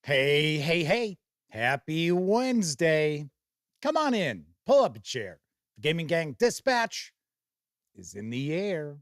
Hey, hey, hey. Happy Wednesday. Come on in, pull up a chair. The Gaming Gang Dispatch is in the air.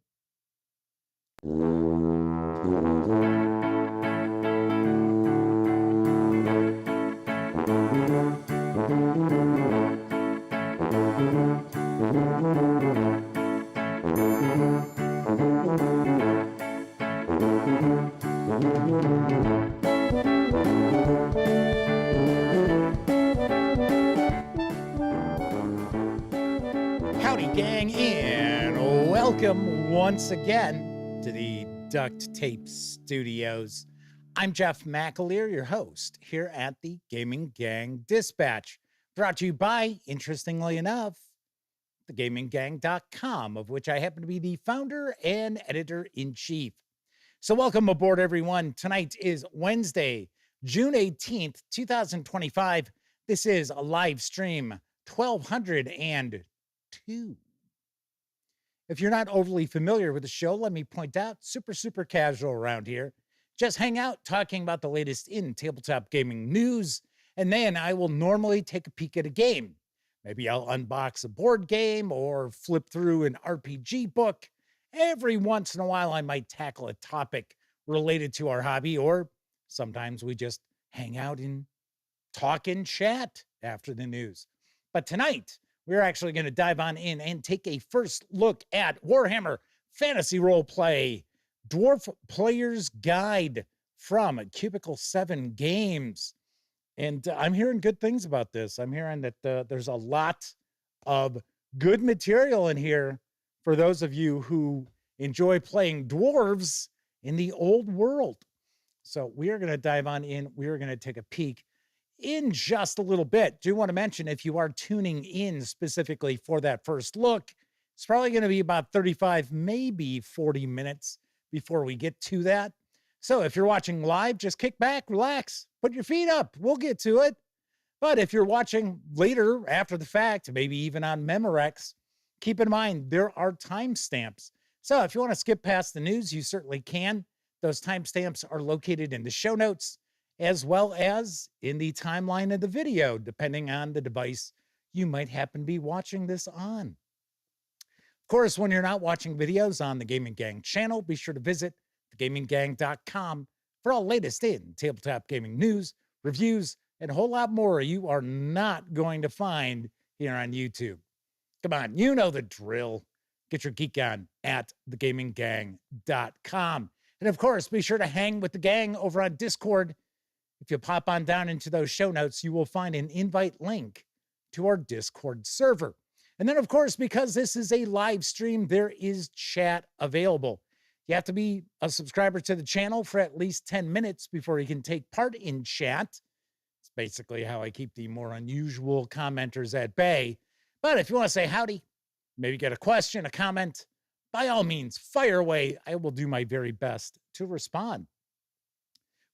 Howdy, gang, and welcome once again to the Duct Tape Studios. I'm Jeff McAleer, your host here at the Gaming Gang Dispatch, brought to you by, interestingly enough, thegaminggang.com, of which I happen to be the founder and editor-in-chief. So welcome aboard, everyone. Tonight is Wednesday, June 18th, 2025. This is a live stream 1202. If you're not overly familiar with the show, let me point out, super casual around here. Just hang out talking about the latest in tabletop gaming news, and then I will normally take a peek at a game. Maybe I'll unbox a board game or flip through an RPG book. Every once in a while, I might tackle a topic related to our hobby, or sometimes we just hang out and talk and chat after the news. But tonight, we're actually going to dive on in and take a first look at Warhammer Fantasy Roleplay, Dwarf Player's Guide from Cubicle 7 Games. And I'm hearing good things about this. I'm hearing that there's a lot of good material in here for those of you who enjoy playing dwarves in the old world. So we are going to dive on in. We are going to take a peek in just a little bit. Do want to mention, if you are tuning in specifically for that first look, it's probably going to be about 35, maybe 40 minutes before we get to that. So if you're watching live, just kick back, relax, put your feet up. We'll get to it. But if you're watching later after the fact, maybe even on Memorex, keep in mind there are timestamps. So if you want to skip past the news, you certainly can. Those timestamps are located in the show notes, as well as in the timeline of the video, depending on the device you might happen to be watching this on. Of course, when you're not watching videos on the Gaming Gang channel, be sure to visit thegaminggang.com for all latest in tabletop gaming news, reviews, and a whole lot more you are not going to find here on YouTube. Come on, you know the drill. Get your geek on at thegaminggang.com. And of course, be sure to hang with the gang over on Discord. If you pop on down into those show notes, you will find an invite link to our Discord server. And then, of course, because this is a live stream, there is chat available. You have to be a subscriber to the channel for at least 10 minutes before you can take part in chat. It's basically how I keep the more unusual commenters at bay. But if you want to say howdy, maybe get a question, a comment, by all means, fire away. I will do my very best to respond.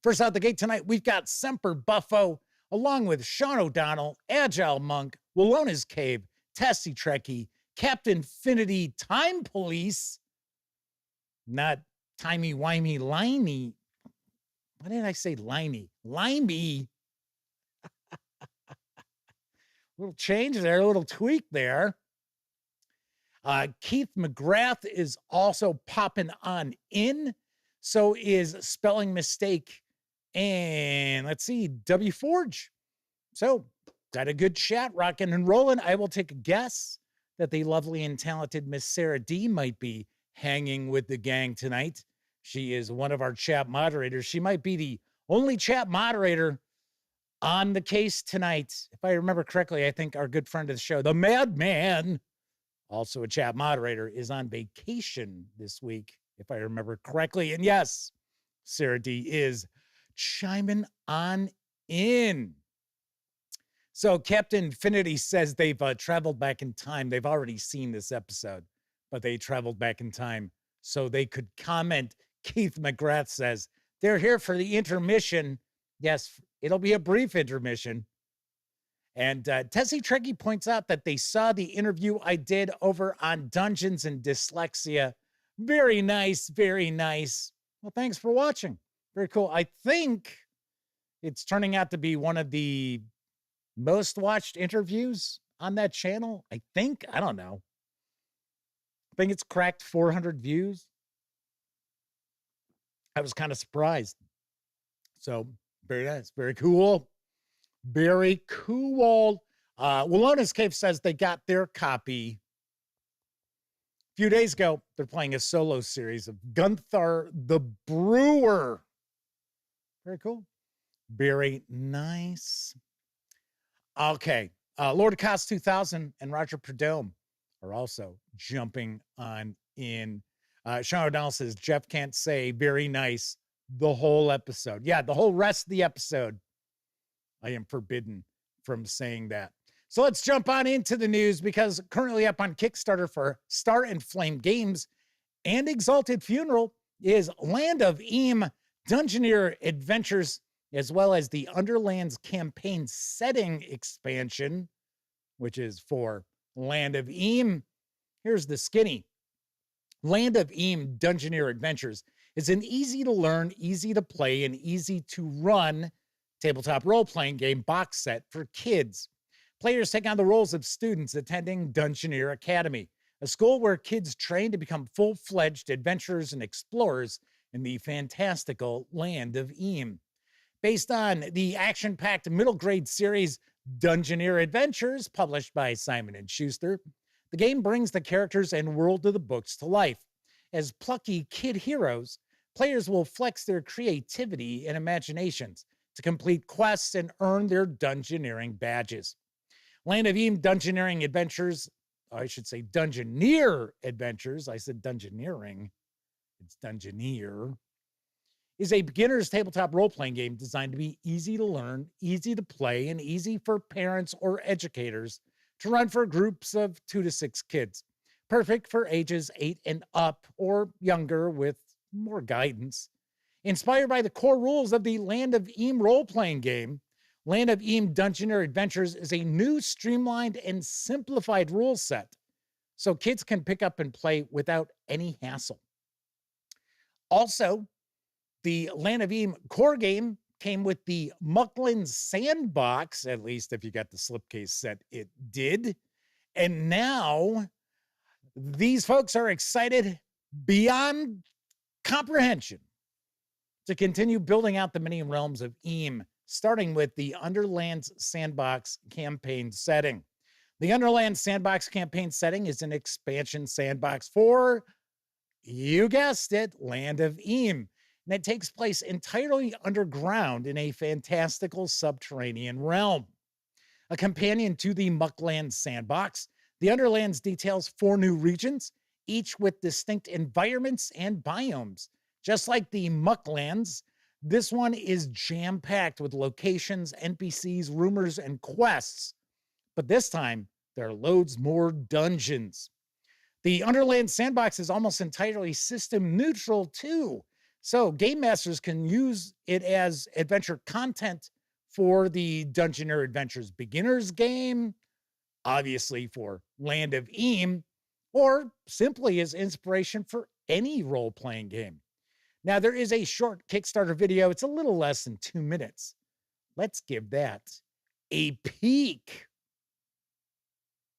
First out the gate tonight, we've got Semper Buffo, along with Sean O'Donnell, Agile Monk, Wallona's Cave, Tessie Trekkie, Captain Finity, Time Police, not timey-wimey liney. Why did I say liney? Limey. Little change there, a little tweak there. Keith McGrath is also popping on in. So is Spelling Mistake. And let's see, W Forge. So got a good chat rocking and rolling. I will take a guess that the lovely and talented Miss Sarah D might be hanging with the gang tonight. She is one of our chat moderators. She might be the only chat moderator on the case tonight. If I remember correctly, I think our good friend of the show, the Madman, also a chat moderator, is on vacation this week, if I remember correctly. And yes, Sarah D is chiming on in. So Captain Finity says they've traveled back in time. They've already seen this episode, but they traveled back in time so they could comment. Keith McGrath says they're here for the intermission. Yes, it'll be a brief intermission. And Tessie Trekkie points out that they saw the interview I did over on Dungeons and Dyslexia. Very nice, very nice. Well, thanks for watching. Very cool. I think It's turning out to be one of the most watched interviews on that channel. I think, I don't know. I think it's cracked 400 views. I was kind of surprised. So very nice, very cool. Very cool. Wallona's Cave says they got their copy a few days ago. They're playing a solo series of Gunther the Brewer. Very cool. Very nice. Okay. Lord of Cos 2000 and Roger Prudhomme are also jumping on in. Sean O'Donnell says, Jeff can't say very nice the whole episode. Yeah, the whole rest of the episode. I am forbidden from saying that. So let's jump on into the news, because currently up on Kickstarter for Star and Flame Games and Exalted Funeral is Land of Eam Dungeoneer Adventures, as well as the Underlands campaign setting expansion, which is for Land of Eam. Here's the skinny. Land of Eam Dungeoneer Adventures is an easy to learn, easy to play, and easy to run tabletop role-playing game box set for kids. Players take on the roles of students attending Dungeoneer Academy, a school where kids train to become full-fledged adventurers and explorers in the fantastical Land of Eam. Based on the action-packed middle-grade series Dungeoneer Adventures, published by Simon & Schuster, the game brings the characters and world of the books to life. As plucky kid heroes, players will flex their creativity and imaginations to complete quests and earn their Dungeoneering badges. Land of Eam Dungeoneering Adventures, I should say Dungeoneer Adventures, I said Dungeoneering, it's Dungeoneer, is a beginner's tabletop role-playing game designed to be easy to learn, easy to play, and easy for parents or educators to run for groups of 2 to 6 kids. Perfect for ages 8 and up or younger with more guidance. Inspired by the core rules of the Land of Eam role-playing game, Land of Eam Dungeoneer Adventures is a new, streamlined, and simplified rule set, so kids can pick up and play without any hassle. Also, the Land of Eam core game came with the Muckland Sandbox, at least if you got the slipcase set, it did. And now these folks are excited beyond comprehension to continue building out the many realms of Eam, starting with the Underlands Sandbox campaign setting. The Underlands Sandbox campaign setting is an expansion sandbox for, you guessed it, Land of Eam. And it takes place entirely underground in a fantastical subterranean realm. A companion to the Muckland Sandbox, the Underlands details 4 new regions, each with distinct environments and biomes. Just like the Mucklands, this one is jam-packed with locations, NPCs, rumors, and quests. But this time, there are loads more dungeons. The Underlands Sandbox is almost entirely system neutral, too. So game masters can use it as adventure content for the Dungeoneer Adventures beginners game, obviously for Land of Eam, or simply as inspiration for any role-playing game. Now, there is a short Kickstarter video. It's a little less than 2 minutes. Let's give that a peek.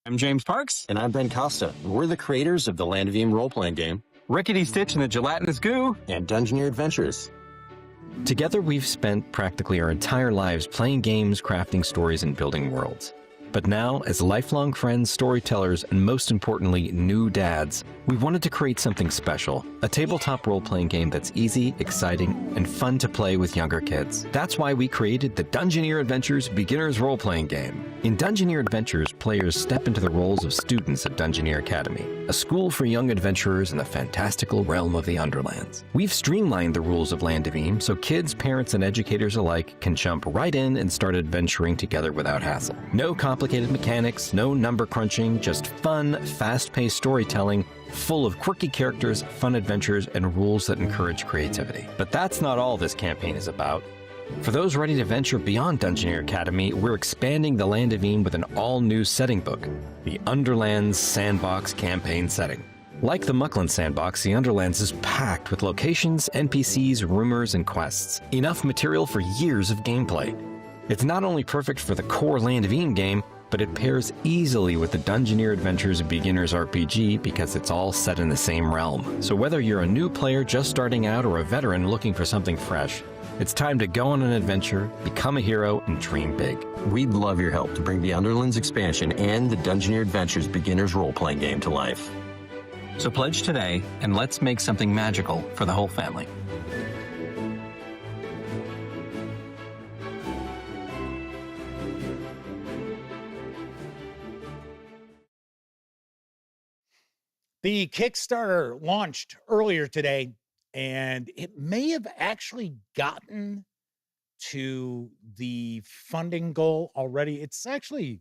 I'm James Parks. And I'm Ben Costa. We're the creators of the Land of Eam role-playing game Rickety Stitch and the Gelatinous Goo. and Dungeoneer Adventures. Together, we've spent practically our entire lives playing games, crafting stories, and building worlds. But now, as lifelong friends, storytellers, and most importantly, new dads, we wanted to create something special. A tabletop role-playing game that's easy, exciting, and fun to play with younger kids. That's why we created the Dungeoneer Adventures Beginner's Role-Playing Game. In Dungeoneer Adventures, players step into the roles of students at Dungeoneer Academy, a school for young adventurers in the fantastical realm of the Underlands. We've streamlined the rules of Land of Eam so kids, parents, and educators alike can jump right in and start adventuring together without hassle. No complicated mechanics, no number crunching, just fun, fast-paced storytelling full of quirky characters, fun adventures, and rules that encourage creativity. But that's not all this campaign is about. For those ready to venture beyond Dungeoneer Academy, we're expanding the Land of Eam with an all-new setting book, the Underlands Sandbox Campaign Setting. Like the Muckland sandbox, the Underlands is packed with locations, NPCs, rumors, and quests. Enough material for years of gameplay. It's not only perfect for the core Land of Eam game, but it pairs easily with the Dungeoneer Adventures of Beginner's RPG because it's all set in the same realm. So whether you're a new player just starting out or a veteran looking for something fresh, it's time to go on an adventure, become a hero, and dream big. We'd love your help to bring the Underlands expansion and the Dungeoneer Adventures Beginner's Role-Playing Game to life. So pledge today, and let's make something magical for the whole family. The Kickstarter launched earlier today, and it may have actually gotten to the funding goal already. It's actually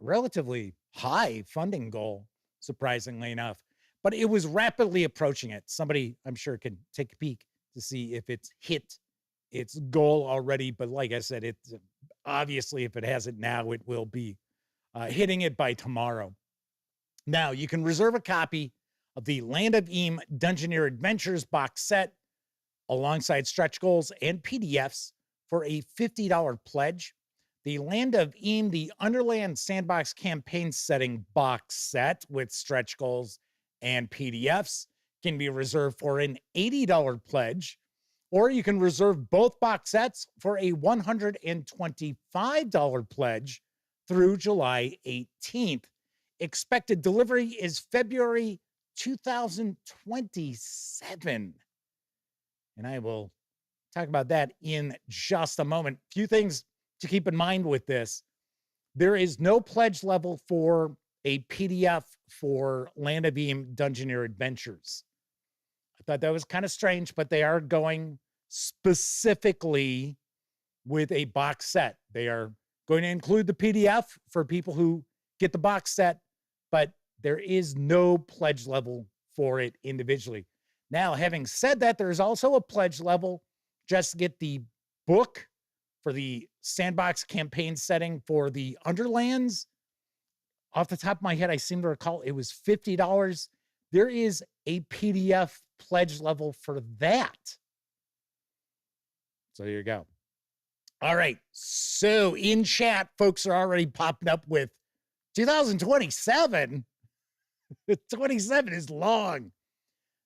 a relatively high funding goal, surprisingly enough, but it was rapidly approaching it. Somebody, I'm sure, can take a peek to see if it's hit its goal already. But like I said, it's obviously, if it hasn't now, it will be hitting it by tomorrow. Now, you can reserve a copy of the Land of Eam Dungeoneer Adventures box set alongside stretch goals and PDFs for a $50 pledge. The Land of Eam, the Underland Sandbox campaign setting box set with stretch goals and PDFs can be reserved for an $80 pledge, or you can reserve both box sets for a $125 pledge through July 18th. Expected delivery is February 2027. And I will talk about that in just a moment. Few things to keep in mind with this. There is no pledge level for a PDF for Land of Eam Dungeoneer Adventures. I thought that was kind of strange, but they are going specifically with a box set. They are going to include the PDF for people who get the box set, but there is no pledge level for it individually. Now, having said that, there's also a pledge level just to get the book for the sandbox campaign setting for the Underlands. Off the top of my head, I seem to recall it was $50. There is a PDF pledge level for that. So here you go. All right. So in chat, folks are already popping up with 2027. 27 is long.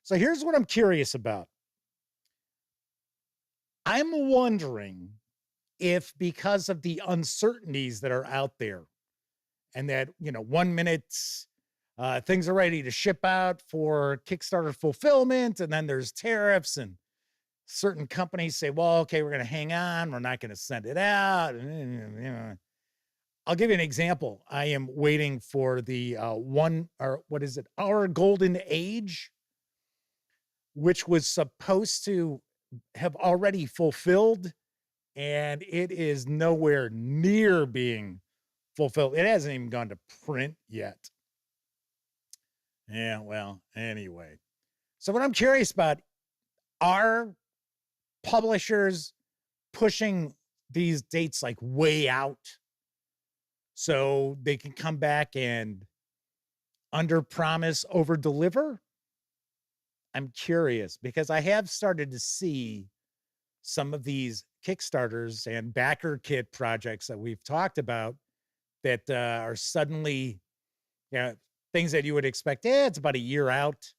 So here's what I'm curious about. I'm wondering if, because of the uncertainties that are out there, and that, 1 minute things are ready to ship out for Kickstarter fulfillment, and then there's tariffs, and certain companies say, well, okay, we're going to hang on, we're not going to send it out. I'll give you an example. I am waiting for the Our Golden Age, which was supposed to have already fulfilled, and it is nowhere near being fulfilled. It hasn't even gone to print yet. Yeah, well, anyway. So what I'm curious about, are publishers pushing these dates like way out so they can come back and under promise, over deliver? I'm curious, because I have started to see some of these Kickstarters and backer kit projects that we've talked about that are suddenly, things that you would expect, it's about a year out.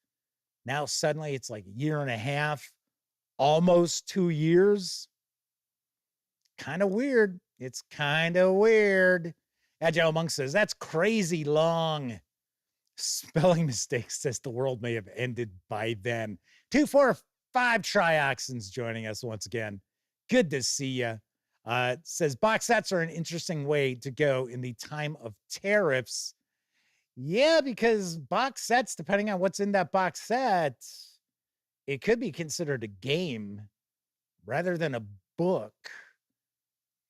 Now suddenly it's like a year and a half, almost 2 years. Kind of weird. It's kind of weird. Agile Monk says, that's crazy long. Spelling mistake says the world may have ended by then. 245 Trioxins joining us once again. Good to see you. Says box sets are an interesting way to go in the time of tariffs. Yeah, because box sets, depending on what's in that box set, it could be considered a game rather than a book.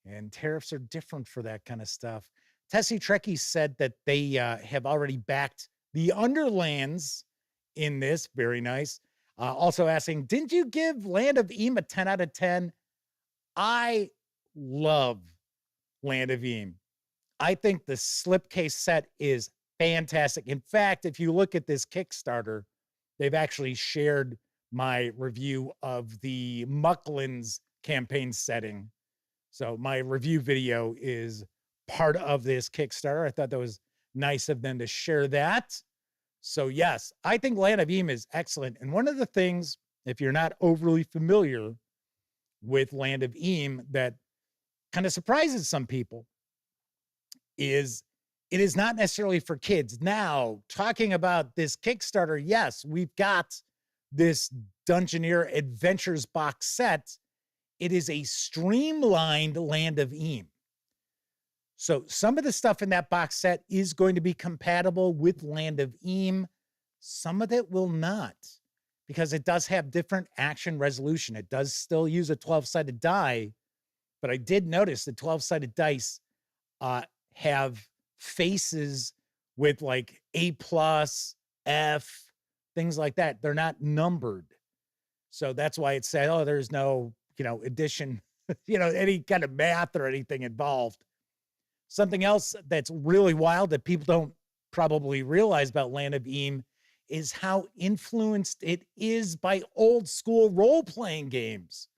And tariffs are different for that kind of stuff. Tessie Trekkie said that they have already backed the Underlands in this. Very nice. Also asking, didn't you give Land of Eam a 10 out of 10? I love Land of Eam. I think the slipcase set is fantastic. In fact, if you look at this Kickstarter, they've actually shared my review of the Mucklands campaign setting. So my review video is part of this Kickstarter. I thought that was nice of them to share that. So yes, I think Land of Eam is excellent. And one of the things, if you're not overly familiar with Land of Eam, that kind of surprises some people is it is not necessarily for kids. Now, talking about this Kickstarter, yes, we've got this Dungeoneer Adventures box set. It is a streamlined Land of Eam. So some of the stuff in that box set is going to be compatible with Land of Eam. Some of it will not, because it does have different action resolution. It does still use a 12-sided die, but I did notice the 12-sided dice have faces with like A+, F, things like that. They're not numbered. So that's why it said, oh, there's no, addition, any kind of math or anything involved. Something else that's really wild that people don't probably realize about Land of Eam is how influenced it is by old school role-playing games.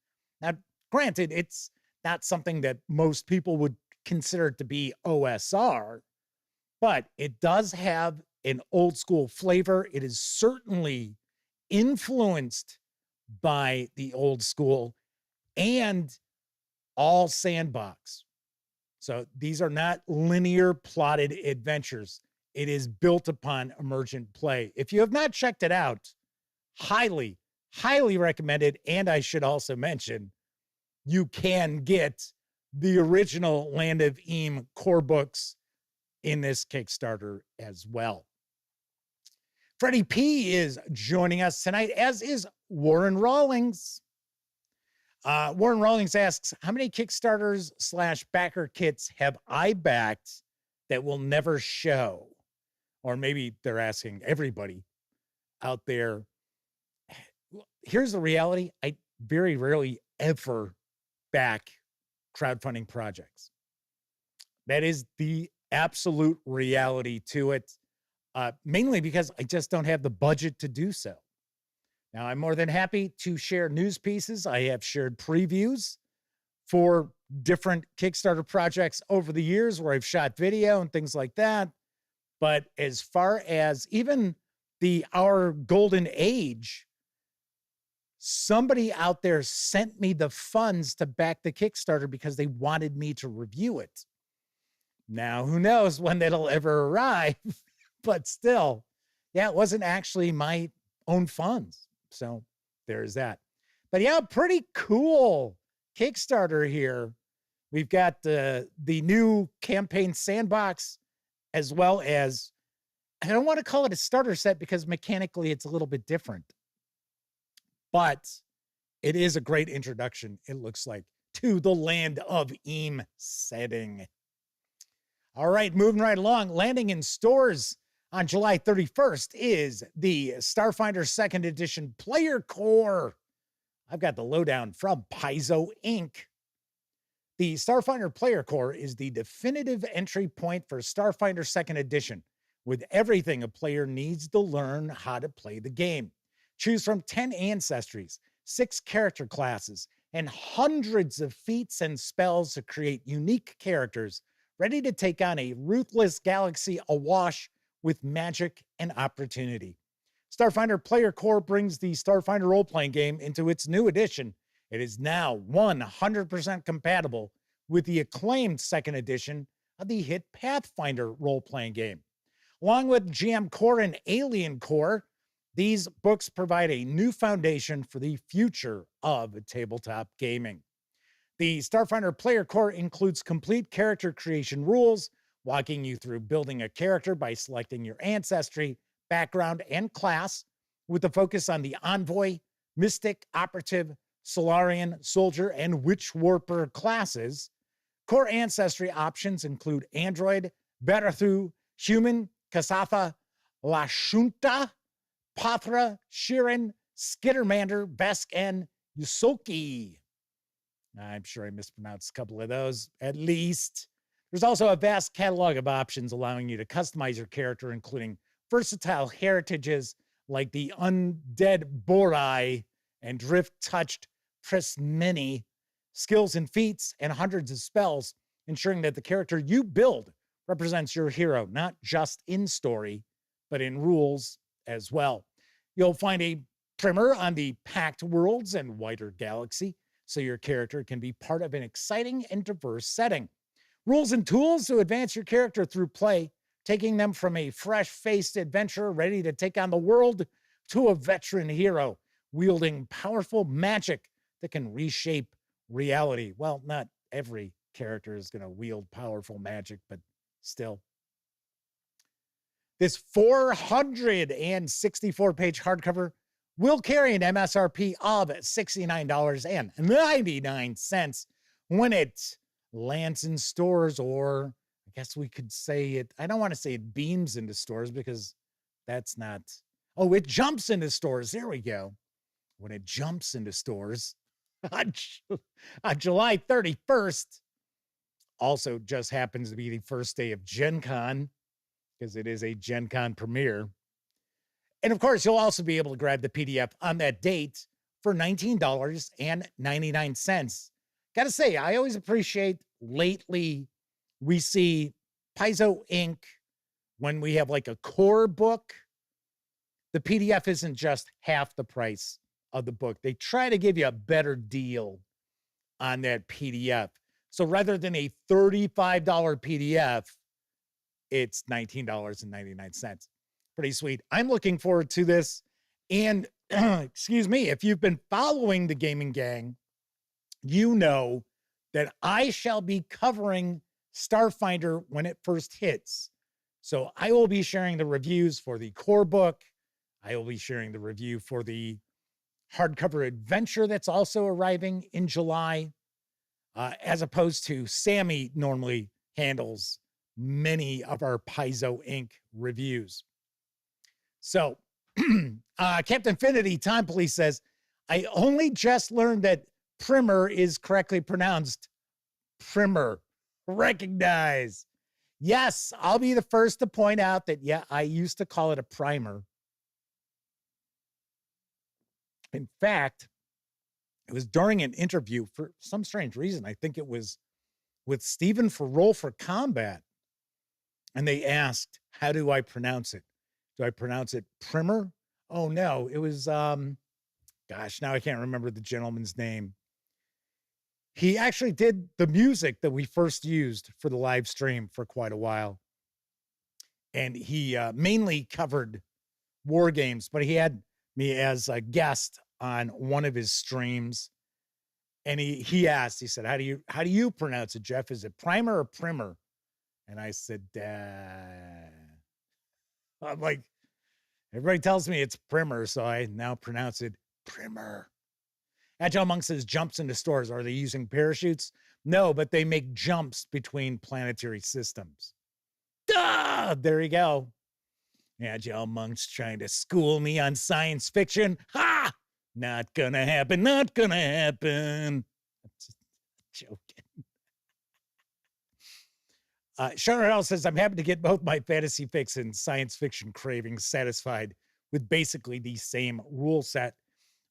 Now, granted, it's not something that most people would consider to be OSR, but it does have an old school flavor. It is certainly influenced by the old school and all sandbox. So these are not linear plotted adventures. It is built upon emergent play. If you have not checked it out, highly, highly recommended. And I should also mention, you can get the original Land of Eam core books in this Kickstarter as well. Freddie P is joining us tonight, as is Warren Rawlings. Warren Rawlings asks, how many Kickstarters / backer kits have I backed that will never show? Or maybe they're asking everybody out there. Here's the reality. I very rarely ever back crowdfunding projects. That is the absolute reality to it, mainly because I just don't have the budget to do so. Now, I'm more than happy to share news pieces. I have shared previews for different Kickstarter projects over the years where I've shot video and things like that. But as far as even our golden age, somebody out there sent me the funds to back the Kickstarter because they wanted me to review it. Now, who knows when that'll ever arrive, but still, yeah, it wasn't actually my own funds. So there's that. But yeah, pretty cool Kickstarter here. We've got the new campaign sandbox, as well as, I don't want to call it a starter set because mechanically it's a little bit different, but it is a great introduction, it looks like, to the Land of Eam setting. All right, moving right along, landing in stores on July 31st is the Starfinder 2nd Edition Player Core. I've got the lowdown from Paizo Inc. The Starfinder Player Core is the definitive entry point for Starfinder 2nd Edition, with everything a player needs to learn how to play the game. Choose from 10 ancestries, 6 character classes, and hundreds of feats and spells to create unique characters ready to take on a ruthless galaxy awash with magic and opportunity. Starfinder Player Core brings the Starfinder role-playing game into its new edition. It is now 100% compatible with the acclaimed 2nd edition of the hit Pathfinder role-playing game. Along with GM Core and Alien Core, these books provide a new foundation for the future of tabletop gaming. The Starfinder Player Core includes complete character creation rules, walking you through building a character by selecting your ancestry, background, and class, with a focus on the Envoy, Mystic, Operative, Solarian, Soldier, and Witch Warper classes. Core ancestry options include Android, Barathu, Human, Kasatha, Lashunta, Pathra, Shirin, Skittermander, Besk, and Yusoki. I'm sure I mispronounced a couple of those, at least. There's also a vast catalog of options allowing you to customize your character, including versatile heritages like the undead Borai and drift-touched Prismini, skills and feats, and hundreds of spells, ensuring that the character you build represents your hero, not just in story, but in rules as well. You'll find a primer on the packed worlds and wider galaxy, so your character can be part of an exciting and diverse setting. Rules and tools to advance your character through play, taking them from a fresh-faced adventurer ready to take on the world to a veteran hero wielding powerful magic that can reshape reality. Well, not every character is going to wield powerful magic, but still. This 464-page hardcover will carry an MSRP of $69.99 when it lands in stores, or I guess we could say it, I don't want to say it beams into stores because that's not, oh, it jumps into stores. There we go. When it jumps into stores on July 31st, also just happens to be the first day of Gen Con, because it is a Gen Con premiere. And of course, you'll also be able to grab the PDF on that date for $19.99. Gotta say, I always appreciate lately we see Paizo Inc. when we have like a core book, the PDF isn't just half the price of the book. They try to give you a better deal on that PDF. So rather than a $35 PDF, it's $19.99. Pretty sweet. I'm looking forward to this. And excuse me, if you've been following the Gaming Gang, you know that I shall be covering Starfinder when it first hits. So I will be sharing the reviews for the core book. I will be sharing the review for the hardcover adventure that's also arriving in July, as opposed to Sammy normally handles many of our Paizo Inc. reviews. So Captain Infinity Time Police says, I only just learned that primer is correctly pronounced primer. Recognize. Yes, I'll be the first to point out that, yeah, I used to call it a primer. In fact, it was during an interview for some strange reason. I think it was with Stephen for Roll for Combat. And they asked, how do I pronounce it? Do I pronounce it primer? Oh, no, it was, gosh, now I can't remember the gentleman's name. He actually did the music that we first used for the live stream for quite a while. And he mainly covered war games, but he had me as a guest on one of his streams. And he asked, he said, how do you pronounce it, Jeff? Is it primer or primer? And I said, I'm like, everybody tells me it's primer, so I now pronounce it primer. Agile Monk says jumps into stores. Are they using parachutes? No, but they make jumps between planetary systems. Duh! There you go. Agile Monk's trying to school me on science fiction. Ha! Not gonna happen. Not gonna happen. I'm just joking. Sharon says, I'm happy to get both my fantasy fix and science fiction cravings satisfied with basically the same rule set.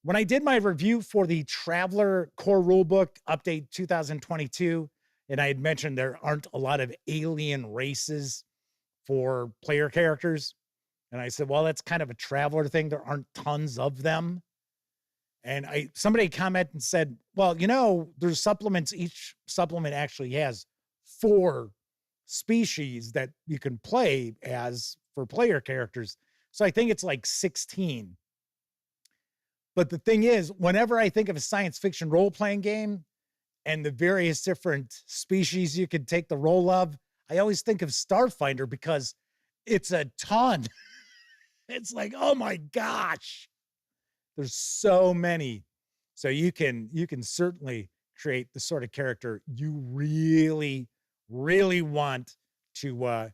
When I did my review for the Traveler Core Rulebook Update 2022, and I had mentioned there aren't a lot of alien races for player characters, and I said, well, that's kind of a Traveler thing. There aren't tons of them. And somebody commented and said, well, you know, there's supplements. Each supplement actually has 4 species that you can play as for player characters. So I think it's like 16. But the thing is, whenever I think of a science fiction role-playing game and the various different species you could take the role of, I always think of Starfinder because it's a ton. It's like, oh my gosh, there's so many. So you can certainly create the sort of character you really, really want to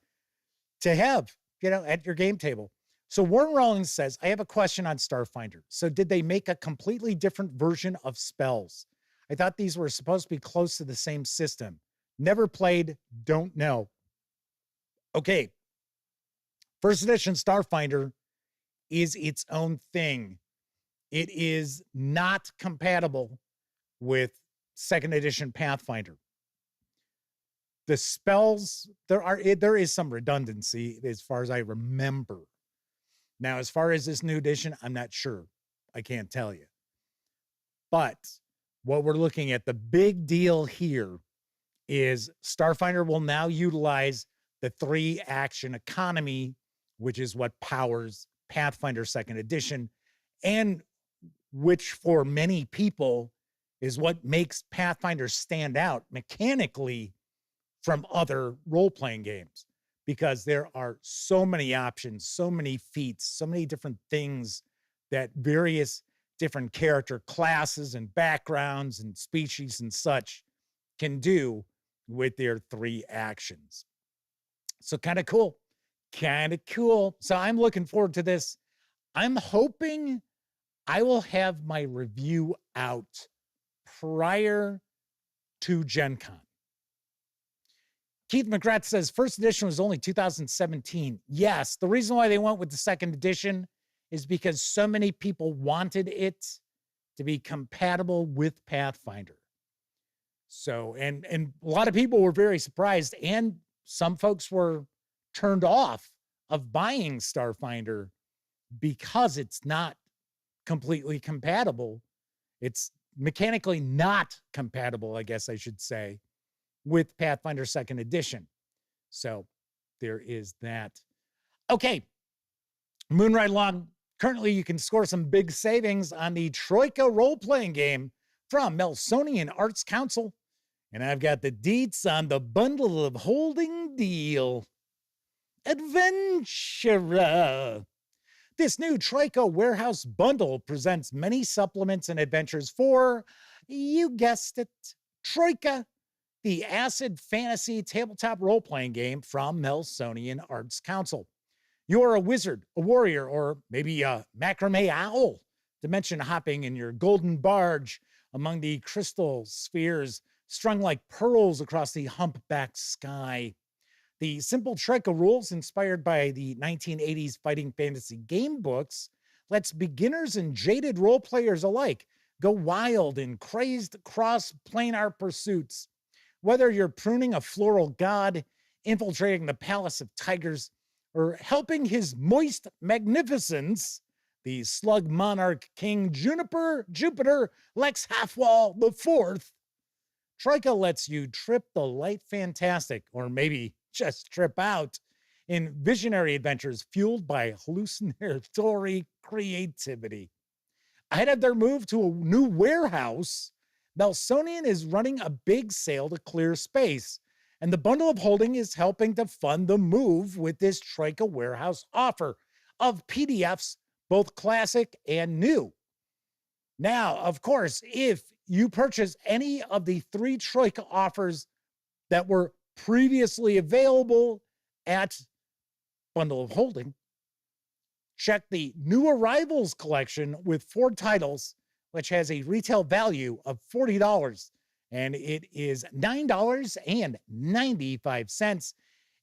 have, you know, at your game table. So Warren Rollins says, I have a question on Starfinder. So did they make a completely different version of spells? I thought these were supposed to be close to the same system. Never played, don't know. Okay. First edition Starfinder is its own thing. It is not compatible with second edition Pathfinder. The spells, there is some redundancy as far as I remember. Now, as far as this new edition, I'm not sure. I can't tell you. But what we're looking at, the big deal here is Starfinder will now utilize the 3-action economy, which is what powers Pathfinder second edition, and which for many people is what makes Pathfinder stand out mechanically from other role-playing games, because there are so many options, so many feats, so many different things that various different character classes and backgrounds and species and such can do with their 3 actions. So kind of cool. So I'm looking forward to this. I'm hoping I will have my review out prior to Gen Con. Keith McGrath says first edition was only 2017. Yes, the reason why they went with the second edition is because so many people wanted it to be compatible with Pathfinder. So, and a lot of people were very surprised, and some folks were turned off of buying Starfinder because it's not completely compatible. It's mechanically not compatible, I guess I should say, with Pathfinder second edition. So there is that. Okay, moving right along. Currently, you can score some big savings on the Troika role-playing game from Melsonian Arts Council. And I've got the deets on the bundle of holding deal. Adventurer. This new Troika Warehouse bundle presents many supplements and adventures for, you guessed it, Troika, the acid fantasy tabletop role-playing game from Melsonian Arts Council. You're a wizard, a warrior, or maybe a macrame owl, dimension hopping in your golden barge among the crystal spheres strung like pearls across the humpback sky. The simple Troika rules, inspired by the 1980s fighting fantasy game books, lets beginners and jaded role players alike go wild in crazed cross-planar pursuits. Whether you're pruning a floral god, infiltrating the palace of tigers, or helping his moist magnificence, the slug monarch King Jupiter Lex Halfwall IV, Troika lets you trip the light fantastic, or maybe just trip out, in visionary adventures fueled by hallucinatory creativity. Ahead of their move to a new warehouse, Melsonian is running a big sale to clear space, and the bundle of holding is helping to fund the move with this Troika warehouse offer of PDFs, both classic and new. Now, of course, if you purchase any of the 3 Troika offers that were previously available at Bundle of Holding, check the New Arrivals collection with 4 titles, which has a retail value of $40, and it is $9.95.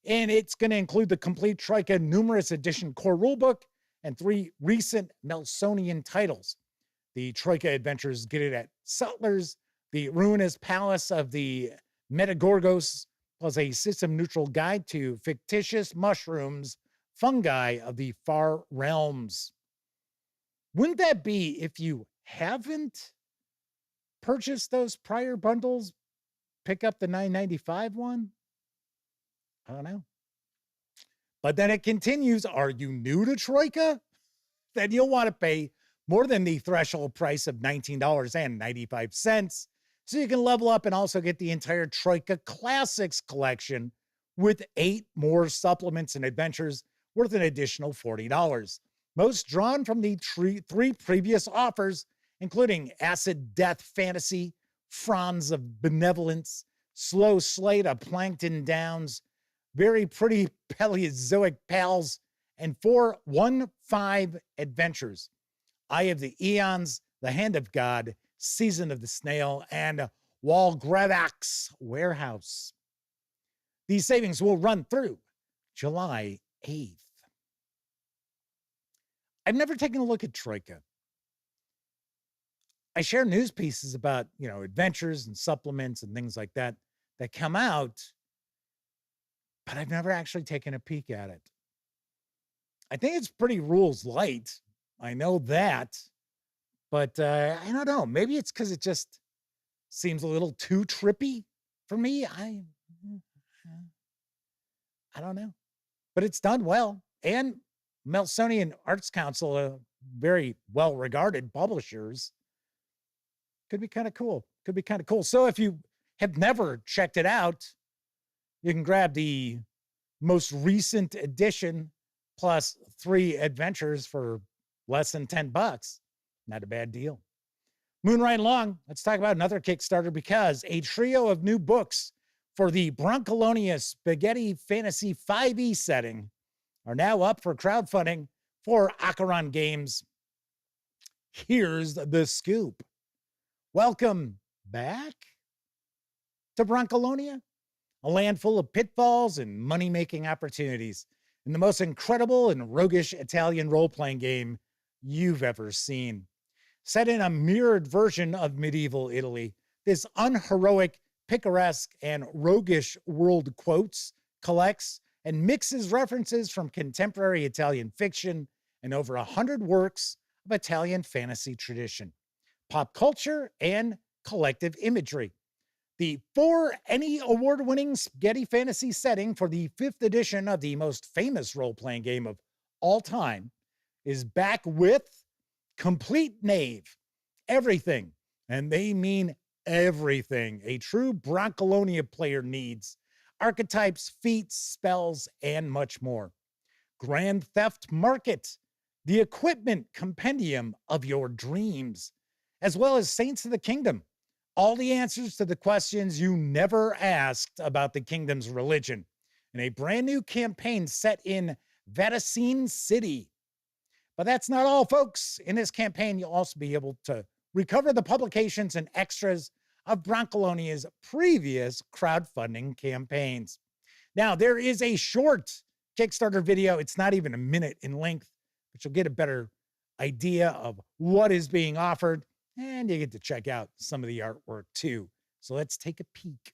And it's going to include the complete Troika Numerous Edition core rulebook and 3 recent Melsonian titles. The Troika Adventures get it at Sutlers, the Ruinous Palace of the Metagorgos, plus a system-neutral guide to fictitious mushrooms, fungi of the far realms. Wouldn't that be, if you haven't purchased those prior bundles, pick up the $9.95 one? I don't know. But then it continues. Are you new to Troika? Then you'll want to pay more than the threshold price of $19.95, so you can level up and also get the entire Troika Classics collection with 8 more supplements and adventures worth an additional $40. Most drawn from the 3 previous offers, including Acid Death Fantasy, Fronds of Benevolence, Slow Slate of Plankton Downs, Very Pretty Paleozoic Pals, and 4 1-5 adventures. Eye of the Eons, The Hand of God, Season of the Snail, and Walgravak's Warehouse. These savings will run through July 8th. I've never taken a look at Troika. I share news pieces about, adventures and supplements and things like that come out, but I've never actually taken a peek at it. I think it's pretty rules light. I know that, but I don't know. Maybe it's because it just seems a little too trippy for me. I don't know, but it's done well. And Melsonian Arts Council, a very well-regarded publishers, could be kind of cool. So if you have never checked it out, you can grab the most recent edition plus 3 adventures for less than $10. Not a bad deal. Moving right along, let's talk about another Kickstarter, because a trio of new books for the Broncolonia Spaghetti Fantasy 5e setting are now up for crowdfunding for Acheron Games. Here's the scoop. Welcome back to Broncolonia, a land full of pitfalls and money-making opportunities, and the most incredible and roguish Italian role-playing game you've ever seen. Set in a mirrored version of medieval Italy, this unheroic, picaresque, and roguish world collects and mixes references from contemporary Italian fiction and over 100 works of Italian fantasy tradition, pop culture, and collective imagery. The 4 Emmy award-winning spaghetti fantasy setting for the 5th edition of the most famous role-playing game of all time is back with complete knave, everything, and they mean everything a true Broncolonia player needs: archetypes, feats, spells, and much more. Grand Theft Market, the equipment compendium of your dreams, as well as Saints of the Kingdom, all the answers to the questions you never asked about the kingdom's religion, in a brand new campaign set in Vatican City. But that's not all, folks. In this campaign, you'll also be able to recover the publications and extras of Broncolonia's previous crowdfunding campaigns. Now, there is a short Kickstarter video. It's not even a minute in length, but you'll get a better idea of what is being offered, and you get to check out some of the artwork too. So let's take a peek.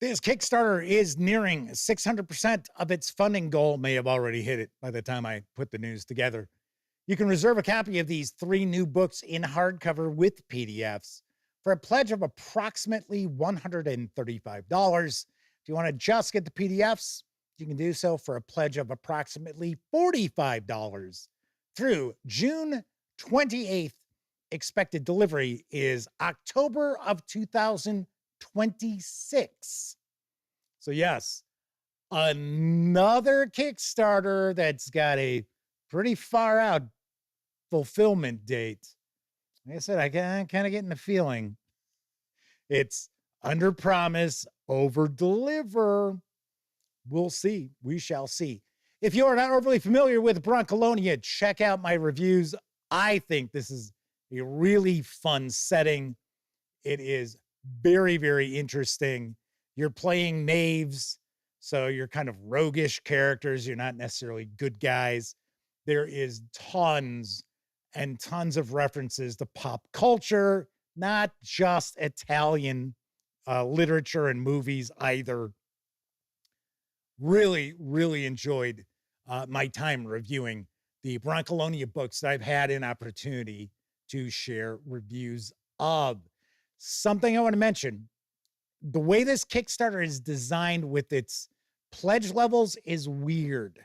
This Kickstarter is nearing 600% of its funding goal, may have already hit it by the time I put the news together. You can reserve a copy of these 3 new books in hardcover with PDFs for a pledge of approximately $135. If you want to just get the PDFs, you can do so for a pledge of approximately $45 through June 28th. Expected delivery is October of 2026. So yes, another Kickstarter that's got a pretty far out fulfillment date. Like I said, I kind of getting the feeling it's under promise, over deliver. We'll see. We shall see. If you are not overly familiar with Broncolonia, check out my reviews. I think this is a really fun setting. It is very, very interesting. You're playing knaves, so you're kind of roguish characters. You're not necessarily good guys. There is tons and tons of references to pop culture, not just Italian literature and movies either. Really, really enjoyed my time reviewing the Broncolonia books that I've had an opportunity to share reviews of. Something I want to mention, the way this Kickstarter is designed with its pledge levels is weird.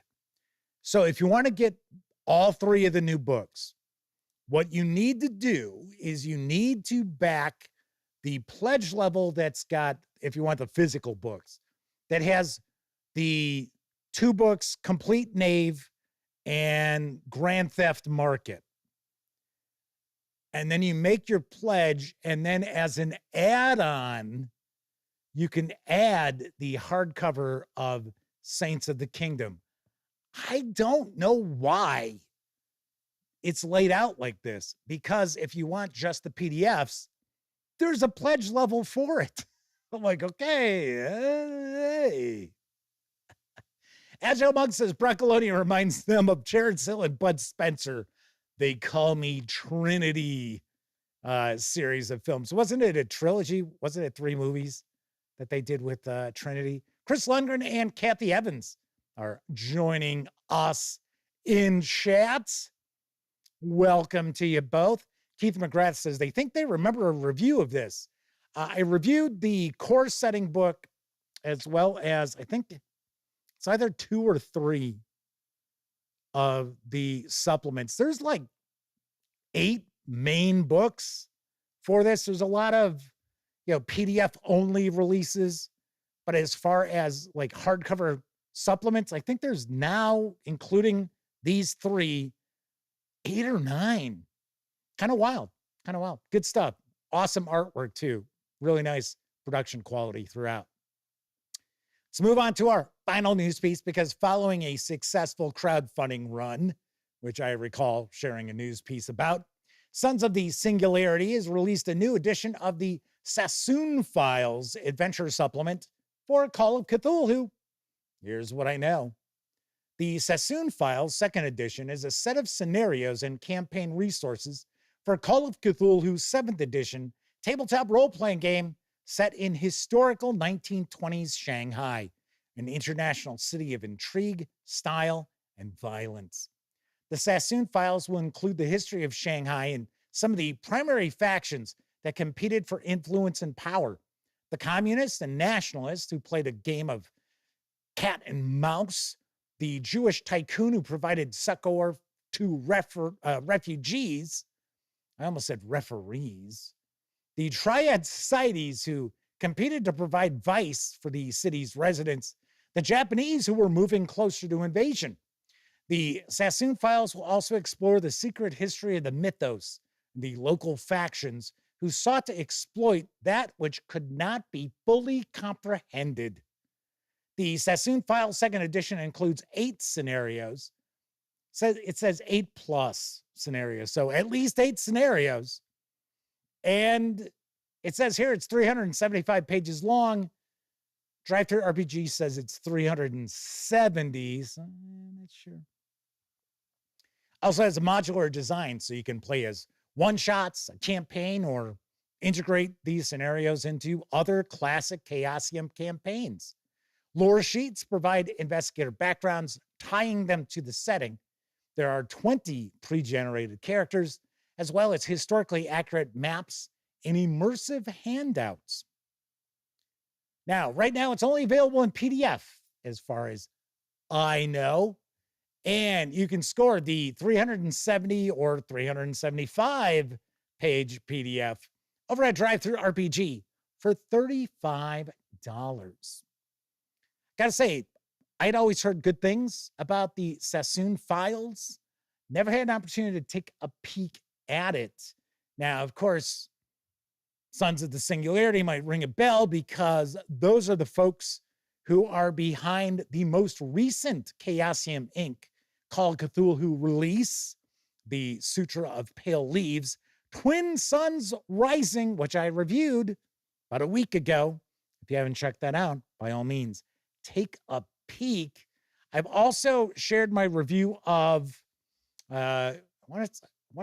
So if you want to get all 3 of the new books, what you need to do is you need to back the pledge level that's got, if you want the physical books, that has the 2 books, Complete Knave and Grand Theft Market. And then you make your pledge, and then as an add-on, you can add the hardcover of Saints of the Kingdom. I don't know why it's laid out like this, because if you want just the PDFs, there's a pledge level for it. I'm like, okay, hey. Agile Monk says Broccoloni reminds them of Terrence Hill and Bud Spencer. They Call Me Trinity series of films. Wasn't it a trilogy? Wasn't it 3 movies that they did with Trinity? Chris Lundgren and Kathy Evans are joining us in chat. Welcome to you both. Keith McGrath says they think they remember a review of this. I reviewed the core setting book as well as, I think it's either 2 or 3 of the supplements. There's like 8 main books for this. There's a lot of, PDF only releases, but as far as like hardcover supplements, I think there's now, including these 3, 8 or 9. Kind of wild. Good stuff. Awesome artwork too. Really nice production quality throughout. Let's move on to our final news piece, because following a successful crowdfunding run, which I recall sharing a news piece about, Sons of the Singularity has released a new edition of the Sassoon Files adventure supplement for Call of Cthulhu. Here's what I know. The Sassoon Files 2nd edition is a set of scenarios and campaign resources for Call of Cthulhu's 7th edition tabletop role-playing game set in historical 1920s Shanghai, an international city of intrigue, style, and violence. The Sassoon Files will include the history of Shanghai and some of the primary factions that competed for influence and power. The communists and nationalists who played a game of cat and mouse, the Jewish tycoon who provided succor to refugees, I almost said referees, the triad societies who competed to provide vice for the city's residents, the Japanese who were moving closer to invasion. The Sassoon Files will also explore the secret history of the mythos, the local factions who sought to exploit that which could not be fully comprehended. The Sassoon Files 2nd edition includes 8 scenarios. It says 8+ scenarios, so at least 8 scenarios. And it says here it's 375 pages long. DriveThruRPG says it's 370, so I'm not sure. Also has a modular design, so you can play as one-shots, a campaign, or integrate these scenarios into other classic Chaosium campaigns. Lore sheets provide investigator backgrounds, tying them to the setting. There are 20 pre-generated characters, as well as historically accurate maps and immersive handouts. Now, right now, it's only available in PDF, as far as I know. And you can score the 370 or 375 page PDF over at DriveThruRPG for $35. Gotta say, I'd always heard good things about the Sassoon Files. Never had an opportunity to take a peek at it. Now, of course, Sons of the Singularity might ring a bell because those are the folks who are behind the most recent Chaosium Inc. Call of Cthulhu release, the Sutra of Pale Leaves, Twin Suns Rising, which I reviewed about a week ago. If you haven't checked that out, by all means, take a peek. I've also shared my review of, I want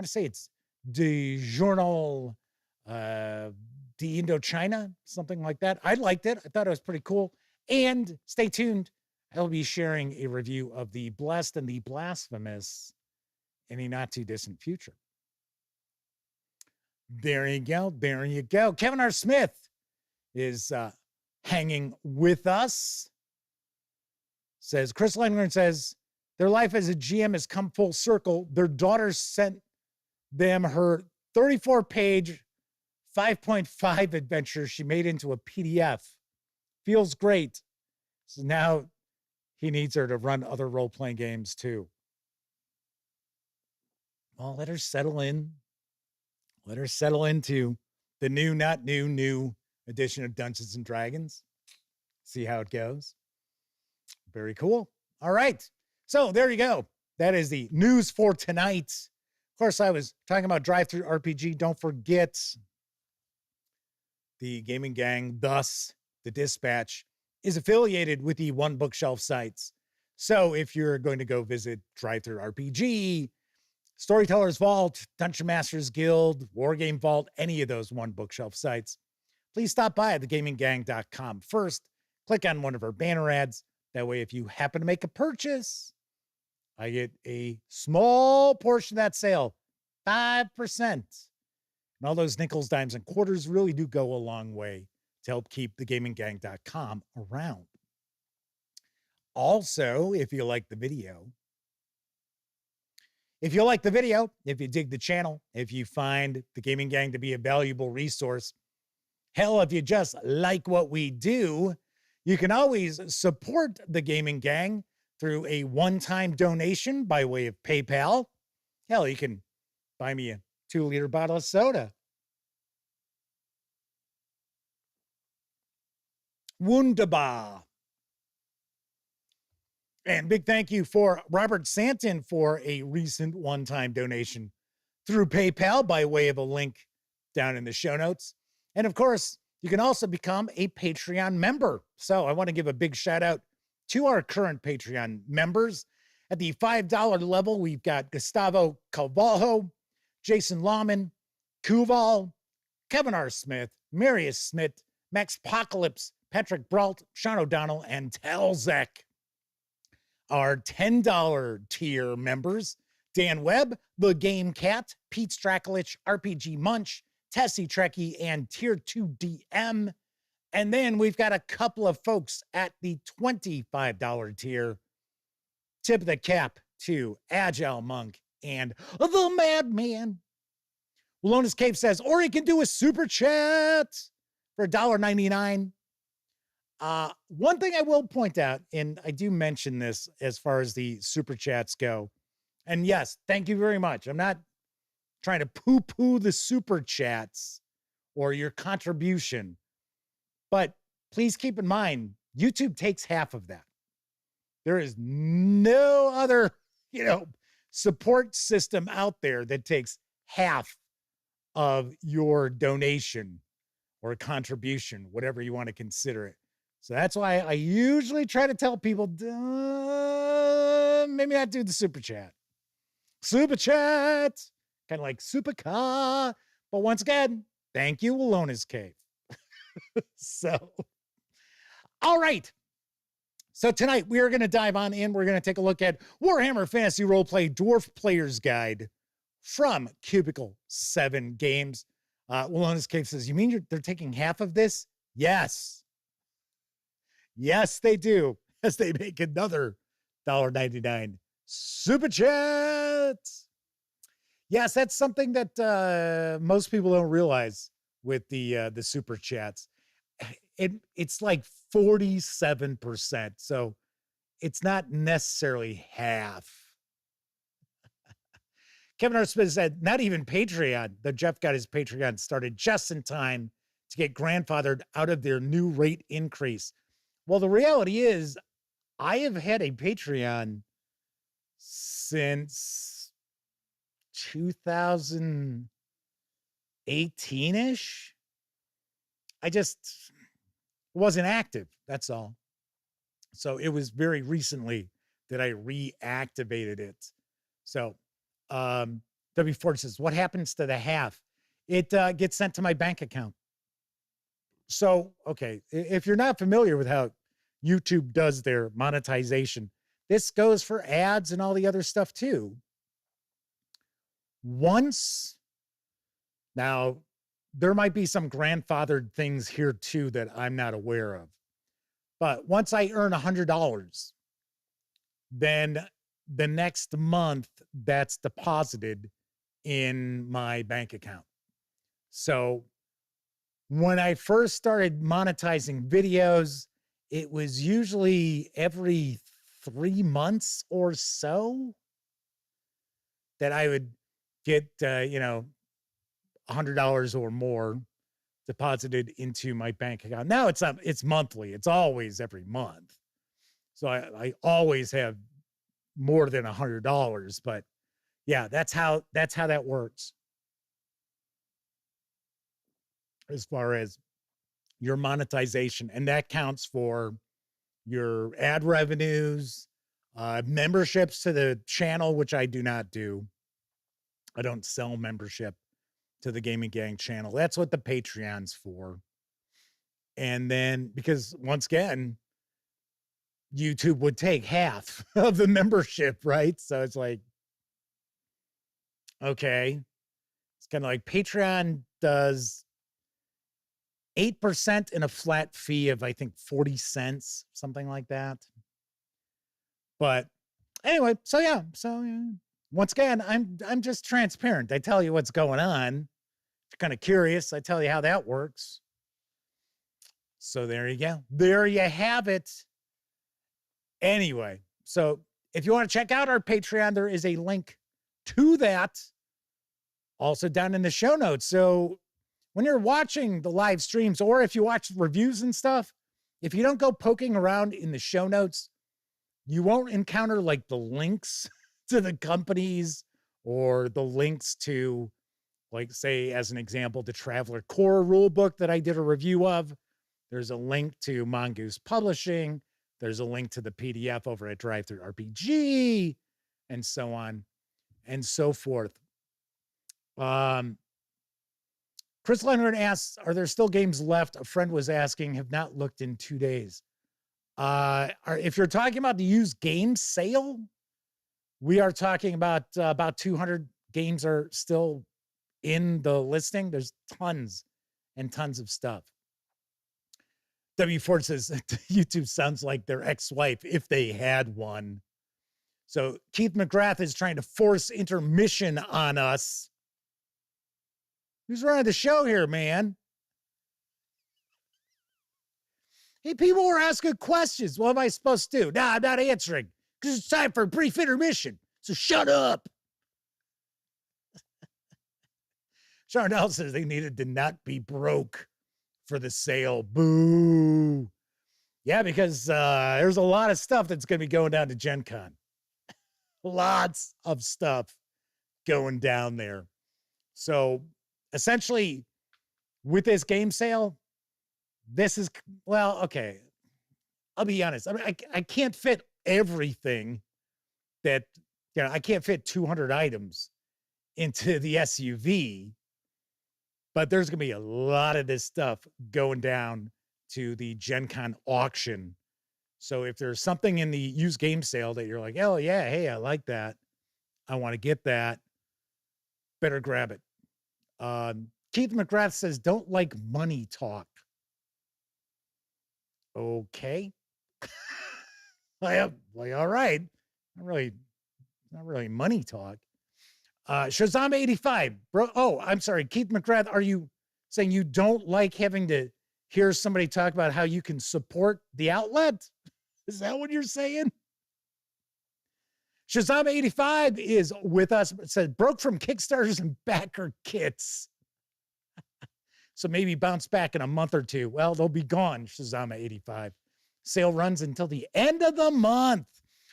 to say it's the Journal de Indochina, something like that. I liked it. I thought it was pretty cool. And stay tuned. I'll be sharing a review of The Blessed and the Blasphemous in a not too distant future. There you go. There you go. Kevin R. Smith is hanging with us. Says, Chris Lindgren says, their life as a GM has come full circle. Their daughter sent them her 34-page 5.5 adventure she made into a PDF. Feels great. So now he needs her to run other role-playing games too. Well, let her settle in. Let her settle into the new edition of Dungeons and Dragons. See how it goes. Very cool. All right. So there you go. That is the news for tonight. Of course, I was talking about DriveThruRPG. Don't forget the gaming gang, thus the Dispatch, is affiliated with the One Bookshelf sites. So if you're going to go visit DriveThruRPG, Storyteller's Vault, Dungeon Masters Guild, Wargame Vault, any of those One Bookshelf sites, please stop by at thegaminggang.com first. Click on one of our banner ads. That way, if you happen to make a purchase, I get a small portion of that sale, 5%. And all those nickels, dimes, and quarters really do go a long way to help keep thegaminggang.com around. Also, if you like the video, if you dig the channel, if you find the Gaming Gang to be a valuable resource, hell, if you just like what we do, you can always support the Gaming Gang through a one-time donation by way of PayPal. Hell, you can buy me a 2-liter bottle of soda. Wunderbar. And big thank you for Robert Santon for a recent one-time donation through PayPal by way of a link down in the show notes. And of course, you can also become a Patreon member. So I want to give a big shout out to our current Patreon members. At the $5 level, we've got Gustavo Calvalho, Jason Lawman, Kuval, Kevin R. Smith, Marius Smith, Max Apocalypse, Patrick Brault, Sean O'Donnell, and Telzek. Our $10 tier members, Dan Webb, The Game Cat, Pete Strakolich, RPG Munch, Tessie Trekkie, and Tier 2 DM. And then we've got a couple of folks at the $25 tier. Tip of the cap to Agile Monk and The Madman. Walonis Cave says, or you can do a super chat for $1.99. One thing I will point out, and I do mention this as far as the super chats go, and yes, thank you very much. I'm not trying to poo-poo the super chats or your contribution, but please keep in mind, YouTube takes half of that. There is no other, support system out there that takes half of your donation or contribution, whatever you want to consider it. So that's why I usually try to tell people, maybe not do the super chat. Super chat, kind of like super car. But once again, thank you, Walonis Cave. So, all right. So tonight we are going to dive on in. We're going to take a look at Warhammer Fantasy Roleplay Dwarf Player's Guide from Cubicle 7 Games. Walonis Cave says, you mean they're taking half of this? Yes. Yes, they do, as they make another $1.99 super chat. Yes, that's something that most people don't realize with the super chats. It's like 47%, so it's not necessarily half. Kevin R. Smith said, not even Patreon. The Jeff got his Patreon started just in time to get grandfathered out of their new rate increase. Well, the reality is, I have had a Patreon since 2018-ish. I just wasn't active. That's all. So it was very recently that I reactivated it. So W. Ford says, what happens to the half? It gets sent to my bank account. So, okay, if you're not familiar with how YouTube does their monetization, this goes for ads and all the other stuff too. Once Now, there might be some grandfathered things here too that I'm not aware of. But once I earn $100, then the next month that's deposited in my bank account. So when I first started monetizing videos, it was usually every 3 months or so that I would get, $100 or more deposited into my bank account. Now it's monthly. It's always every month. So I always have more than $100, but yeah, that's how that works. As far as your monetization, and that counts for your ad revenues, memberships to the channel, which I do not do. I don't sell membership to the Gaming Gang channel. That's what the Patreon's for. And then, because once again, YouTube would take half of the membership, right? So it's like, okay. It's kind of like Patreon does 8% in a flat fee of, I think, 40 cents, something like that. But anyway, so yeah. Once again, I'm just transparent. I tell you what's going on. If you're kind of curious, I tell you how that works. So there you go. There you have it. Anyway, so if you want to check out our Patreon, there is a link to that also down in the show notes. So when you're watching the live streams, or if you watch reviews and stuff, if you don't go poking around in the show notes, you won't encounter like the links to the companies or the links to, like, say, as an example, the Traveler Core rulebook that I did a review of. There's a link to Mongoose Publishing. There's a link to the PDF over at DriveThruRPG, and so on and so forth. Chris Leonard asks, are there still games left? A friend was asking, have not looked in 2 days. If you're talking about the used game sale, we are talking about 200 games are still in the listing. There's tons and tons of stuff. W Ford says YouTube sounds like their ex-wife if they had one. So Keith McGrath is trying to force intermission on us. Who's running the show here, man? Hey, people were asking questions. What am I supposed to do? Nah, I'm not answering because it's time for a brief intermission. So shut up. Charnel says they needed to not be broke for the sale. Boo. Yeah, because there's a lot of stuff that's going to be going down to Gen Con. Lots of stuff going down there. So essentially, with this game sale, this is, well, okay. I'll be honest. I mean, I can't fit everything that, I can't fit 200 items into the SUV, but there's going to be a lot of this stuff going down to the Gen Con auction. So if there's something in the used game sale that you're like, oh yeah, hey, I like that, I want to get that, better grab it. Keith McGrath says, don't like money talk. Okay. Well, all right. Not really money talk. Shazam 85, bro. Oh, I'm sorry. Keith McGrath, are you saying you don't like having to hear somebody talk about how you can support the outlet? Is that what you're saying? Shazam 85 is with us. It said broke from Kickstarters and backer kits. So maybe bounce back in a month or two. Well, they'll be gone, Shazam 85. Sale runs until the end of the month.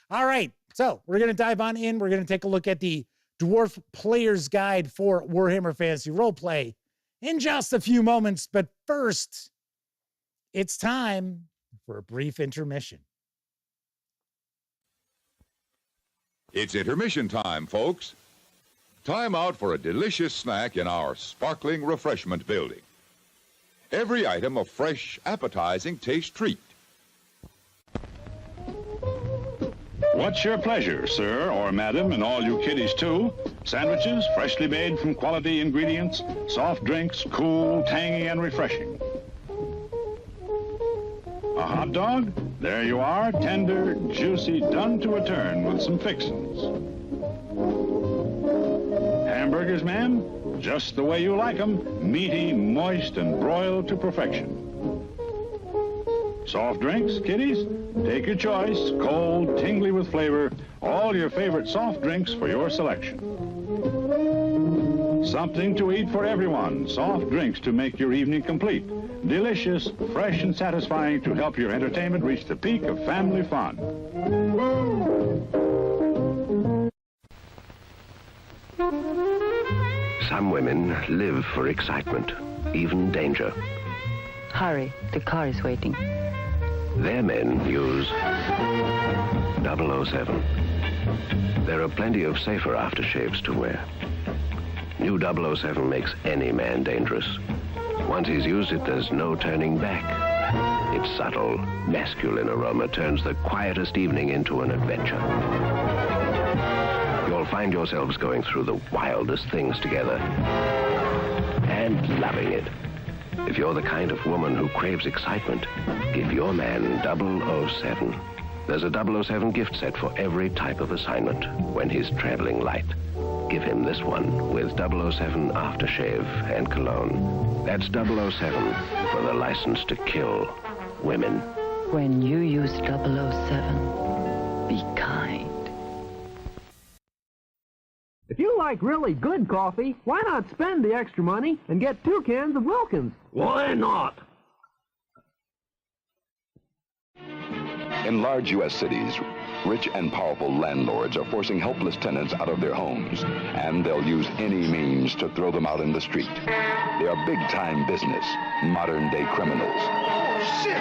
All right. So we're going to dive on in. We're going to take a look at the Dwarf Player's Guide for Warhammer Fantasy Roleplay in just a few moments. But first, it's time for a brief intermission. It's intermission time, folks. Time out for a delicious snack in our sparkling refreshment building. Every item a fresh, appetizing taste treat. What's your pleasure, sir or madam, and all you kiddies too? Sandwiches, freshly made from quality ingredients. Soft drinks, cool, tangy, and refreshing. A hot dog? There you are, tender, juicy, done to a turn with some fixins. Hamburgers, ma'am? Just the way you like them, meaty, moist, and broiled to perfection. Soft drinks, kiddies? Take your choice, cold, tingly with flavor, all your favorite soft drinks for your selection. Something to eat for everyone, soft drinks to make your evening complete. Delicious, fresh, and satisfying to help your entertainment reach the peak of family fun. Some women live for excitement, even danger. Hurry, the car is waiting. Their men use 007. There are plenty of safer aftershaves to wear. New 007 makes any man dangerous. Once he's used it, there's no turning back. Its subtle, masculine aroma turns the quietest evening into an adventure. You'll find yourselves going through the wildest things together and loving it. If you're the kind of woman who craves excitement, give your man 007. There's a 007 gift set for every type of assignment when he's traveling light. Give him this one with 007 aftershave and cologne. That's 007 for the license to kill women. When you use 007, be kind. If you like really good coffee, why not spend the extra money and get 2 cans of Wilkins? Why not? In large U.S. cities, rich and powerful landlords are forcing helpless tenants out of their homes, and they'll use any means to throw them out in the street. They are big-time business, modern-day criminals. Oh, shit!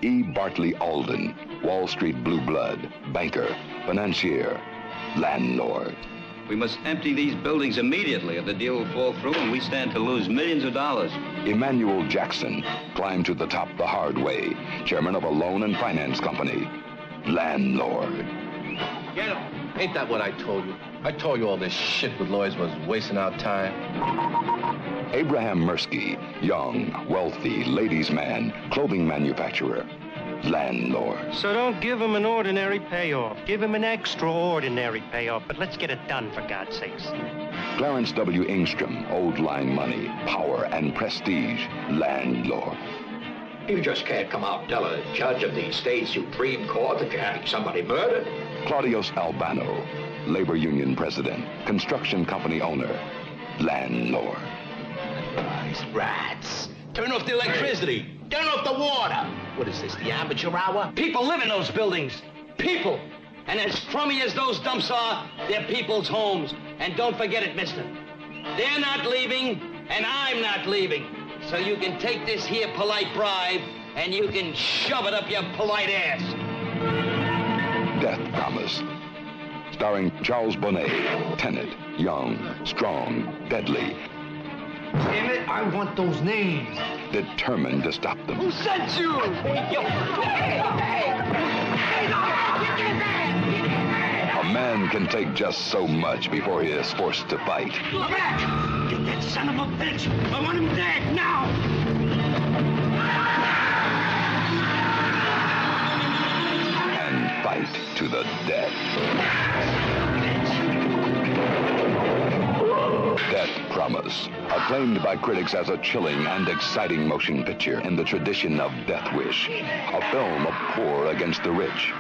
E. Bartley Alden, Wall Street blue blood, banker, financier, landlord. We must empty these buildings immediately or the deal will fall through and we stand to lose millions of dollars. Emmanuel Jackson climbed to the top the hard way, chairman of a loan and finance company, landlord. Get him! Ain't that what I told you? I told you all this shit with lawyers was wasting our time. Abraham Mirsky, young, wealthy, ladies' man, clothing manufacturer, landlord. So don't give him an ordinary payoff. Give him an extraordinary payoff. But let's get it done, for God's sakes. Clarence W. Ingstrom, old line money, power, and prestige, landlord. You just can't come out and tell a judge of the state Supreme Court that you're having somebody murdered. Claudius Albano, labor union president, construction company owner, landlord. These rats. Turn off the electricity. Turn off the water. What is this, the amateur hour? People live in those buildings. People. And as crummy as those dumps are, they're people's homes. And don't forget it, mister. They're not leaving, and I'm not leaving. So you can take this here polite bribe, and you can shove it up your polite ass. Death Promise. Starring Charles Bonnet, Tenet, young, strong, deadly. Damn it, I want those names. Determined to stop them. Who sent you? A man can take just so much before he is forced to fight. Get that son of a bitch. I want him dead now. And fight to the death. Death Promise, acclaimed by critics as a chilling and exciting motion picture in the tradition of Death Wish, a film of poor against the rich.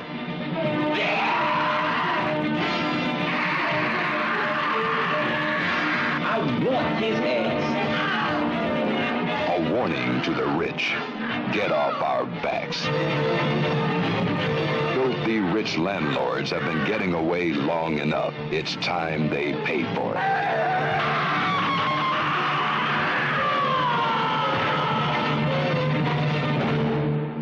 I want his ass. A warning to the rich. Get off our backs. Filthy rich landlords have been getting away long enough. It's time they pay for it.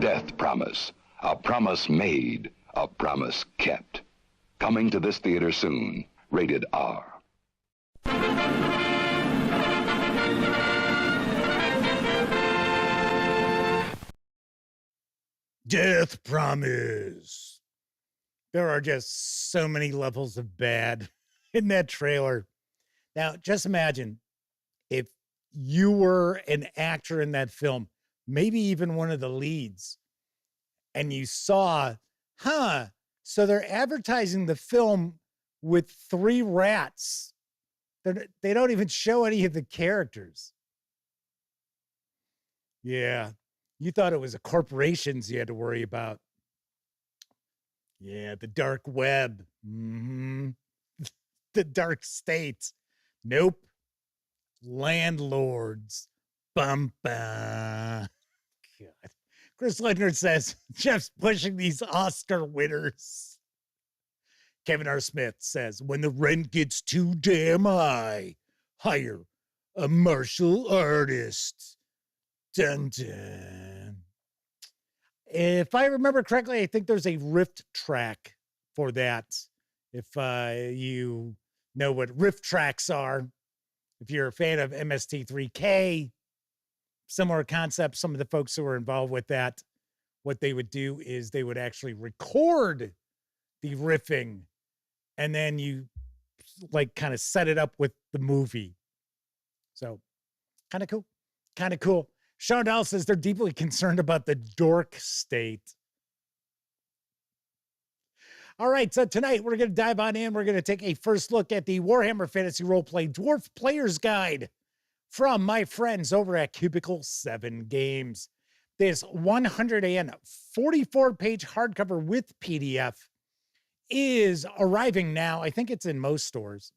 Death Promise. A promise made, a promise kept. Coming to this theater soon. Rated R. Death Promise. There are just so many levels of bad in that trailer. Now, just imagine if you were an actor in that film, maybe even one of the leads, and you saw, so they're advertising the film with 3 rats. They don't even show any of the characters. Yeah, you thought it was the corporations you had to worry about. Yeah, the dark web. The dark state. Nope. Landlords. Bum. God. Chris Leonard says, Jeff's pushing these Oscar winners. Kevin R. Smith says, when the rent gets too damn high, hire a martial artist. Dun dun. If I remember correctly, I think there's a rift track for that. If you know what rift tracks are, if you're a fan of MST3K, similar concept, some of the folks who were involved with that, what they would do is they would actually record the riffing and then you like kind of set it up with the movie. So kind of cool. Kind of cool. Sean Dahl says they're deeply concerned about the dork state. All right, so tonight we're going to dive on in. We're going to take a first look at the Warhammer Fantasy Roleplay Dwarf Player's Guide from my friends over at Cubicle 7 Games. This 144-page hardcover with PDF is arriving now. I think it's in most stores.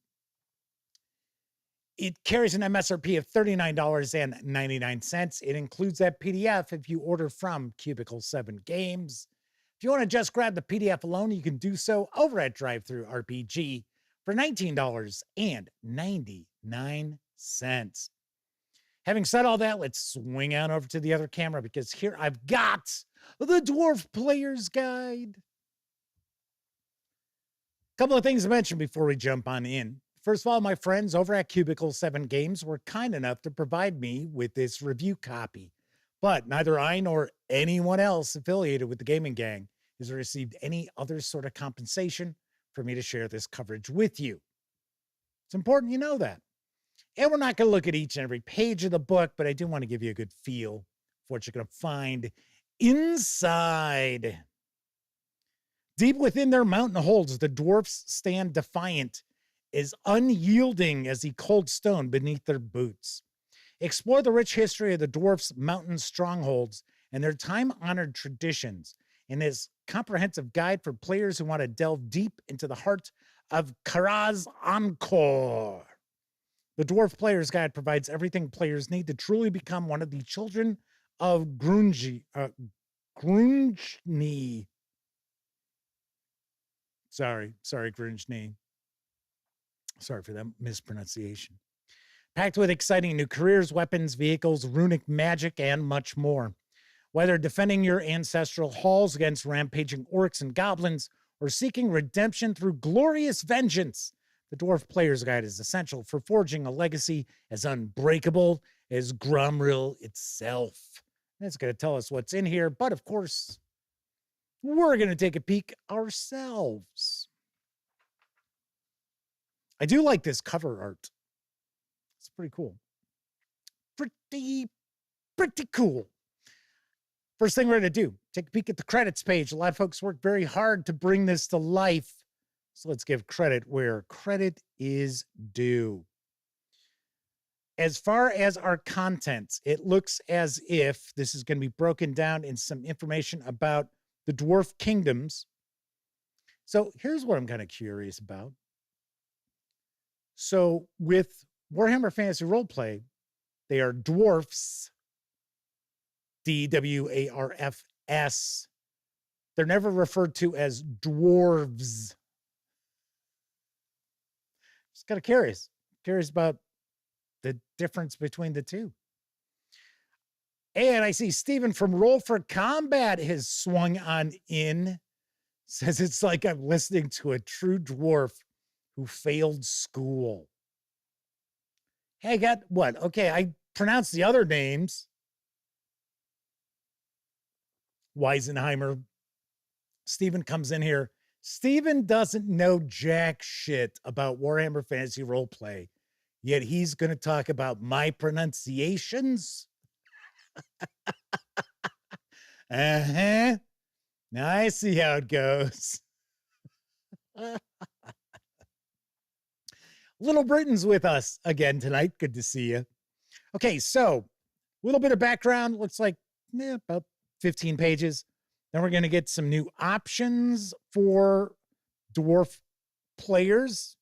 It carries an MSRP of $39.99. It includes that PDF if you order from Cubicle 7 Games. If you want to just grab the PDF alone, you can do so over at DriveThruRPG for $19.99. Having said all that, let's swing on over to the other camera because here I've got the Dwarf Player's Guide. A couple of things to mention before we jump on in. First of all, my friends over at Cubicle 7 Games were kind enough to provide me with this review copy, but neither I nor anyone else affiliated with the gaming gang has received any other sort of compensation for me to share this coverage with you. It's important you know that. And we're not going to look at each and every page of the book, but I do want to give you a good feel for what you're going to find inside. Deep within their mountain holds, the dwarfs stand defiant, as unyielding as the cold stone beneath their boots. Explore the rich history of the dwarfs' mountain strongholds and their time-honored traditions in this comprehensive guide for players who want to delve deep into the heart of Karaz Encore. The Dwarf Player's Guide provides everything players need to truly become one of the Children of Grungni. Sorry, Grungni. Sorry for that mispronunciation. Packed with exciting new careers, weapons, vehicles, runic magic, and much more. Whether defending your ancestral halls against rampaging orcs and goblins, or seeking redemption through glorious vengeance, the Dwarf Player's Guide is essential for forging a legacy as unbreakable as Gromril itself. And it's going to tell us what's in here, but of course, we're going to take a peek ourselves. I do like this cover art. It's pretty cool. Pretty cool. First thing we're going to do, take a peek at the credits page. A lot of folks worked very hard to bring this to life. So let's give credit where credit is due. As far as our contents, it looks as if this is going to be broken down in some information about the dwarf kingdoms. So here's what I'm kind of curious about. So with Warhammer Fantasy Roleplay, they are dwarfs, D-W-A-R-F-S. They're never referred to as dwarves. Just kind of curious about the difference between the two. And I see Stephen from Roll for Combat has swung on in. Says it's like I'm listening to a true dwarf who failed school. Hey, I got what? Okay, I pronounced the other names. Weisenheimer. Steven comes in here. Steven doesn't know jack shit about Warhammer Fantasy Roleplay, yet he's going to talk about my pronunciations. Uh-huh. Now I see how it goes. Little Britain's with us again tonight. Good to see you. Okay, so a little bit of background. Looks like about 15 pages. Then we're going to get some new options for Dwarf players.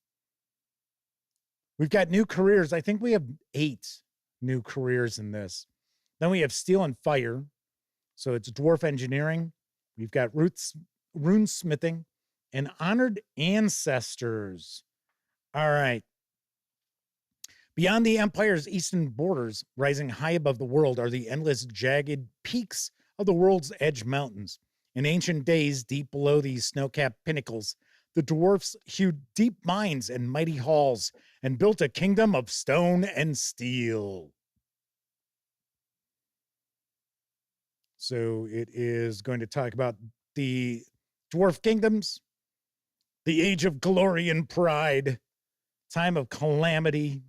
We've got new careers. I think we have 8 new careers in this. Then we have Steel and Fire. So it's Dwarf Engineering. We've got Rune Smithing and Honored Ancestors. All right. Beyond the Empire's eastern borders, rising high above the world, are the endless jagged peaks of the world's edge mountains. In ancient days, deep below these snow-capped pinnacles, the dwarfs hewed deep mines and mighty halls and built a kingdom of stone and steel. So it is going to talk about the dwarf kingdoms, the age of glory and pride, time of calamity,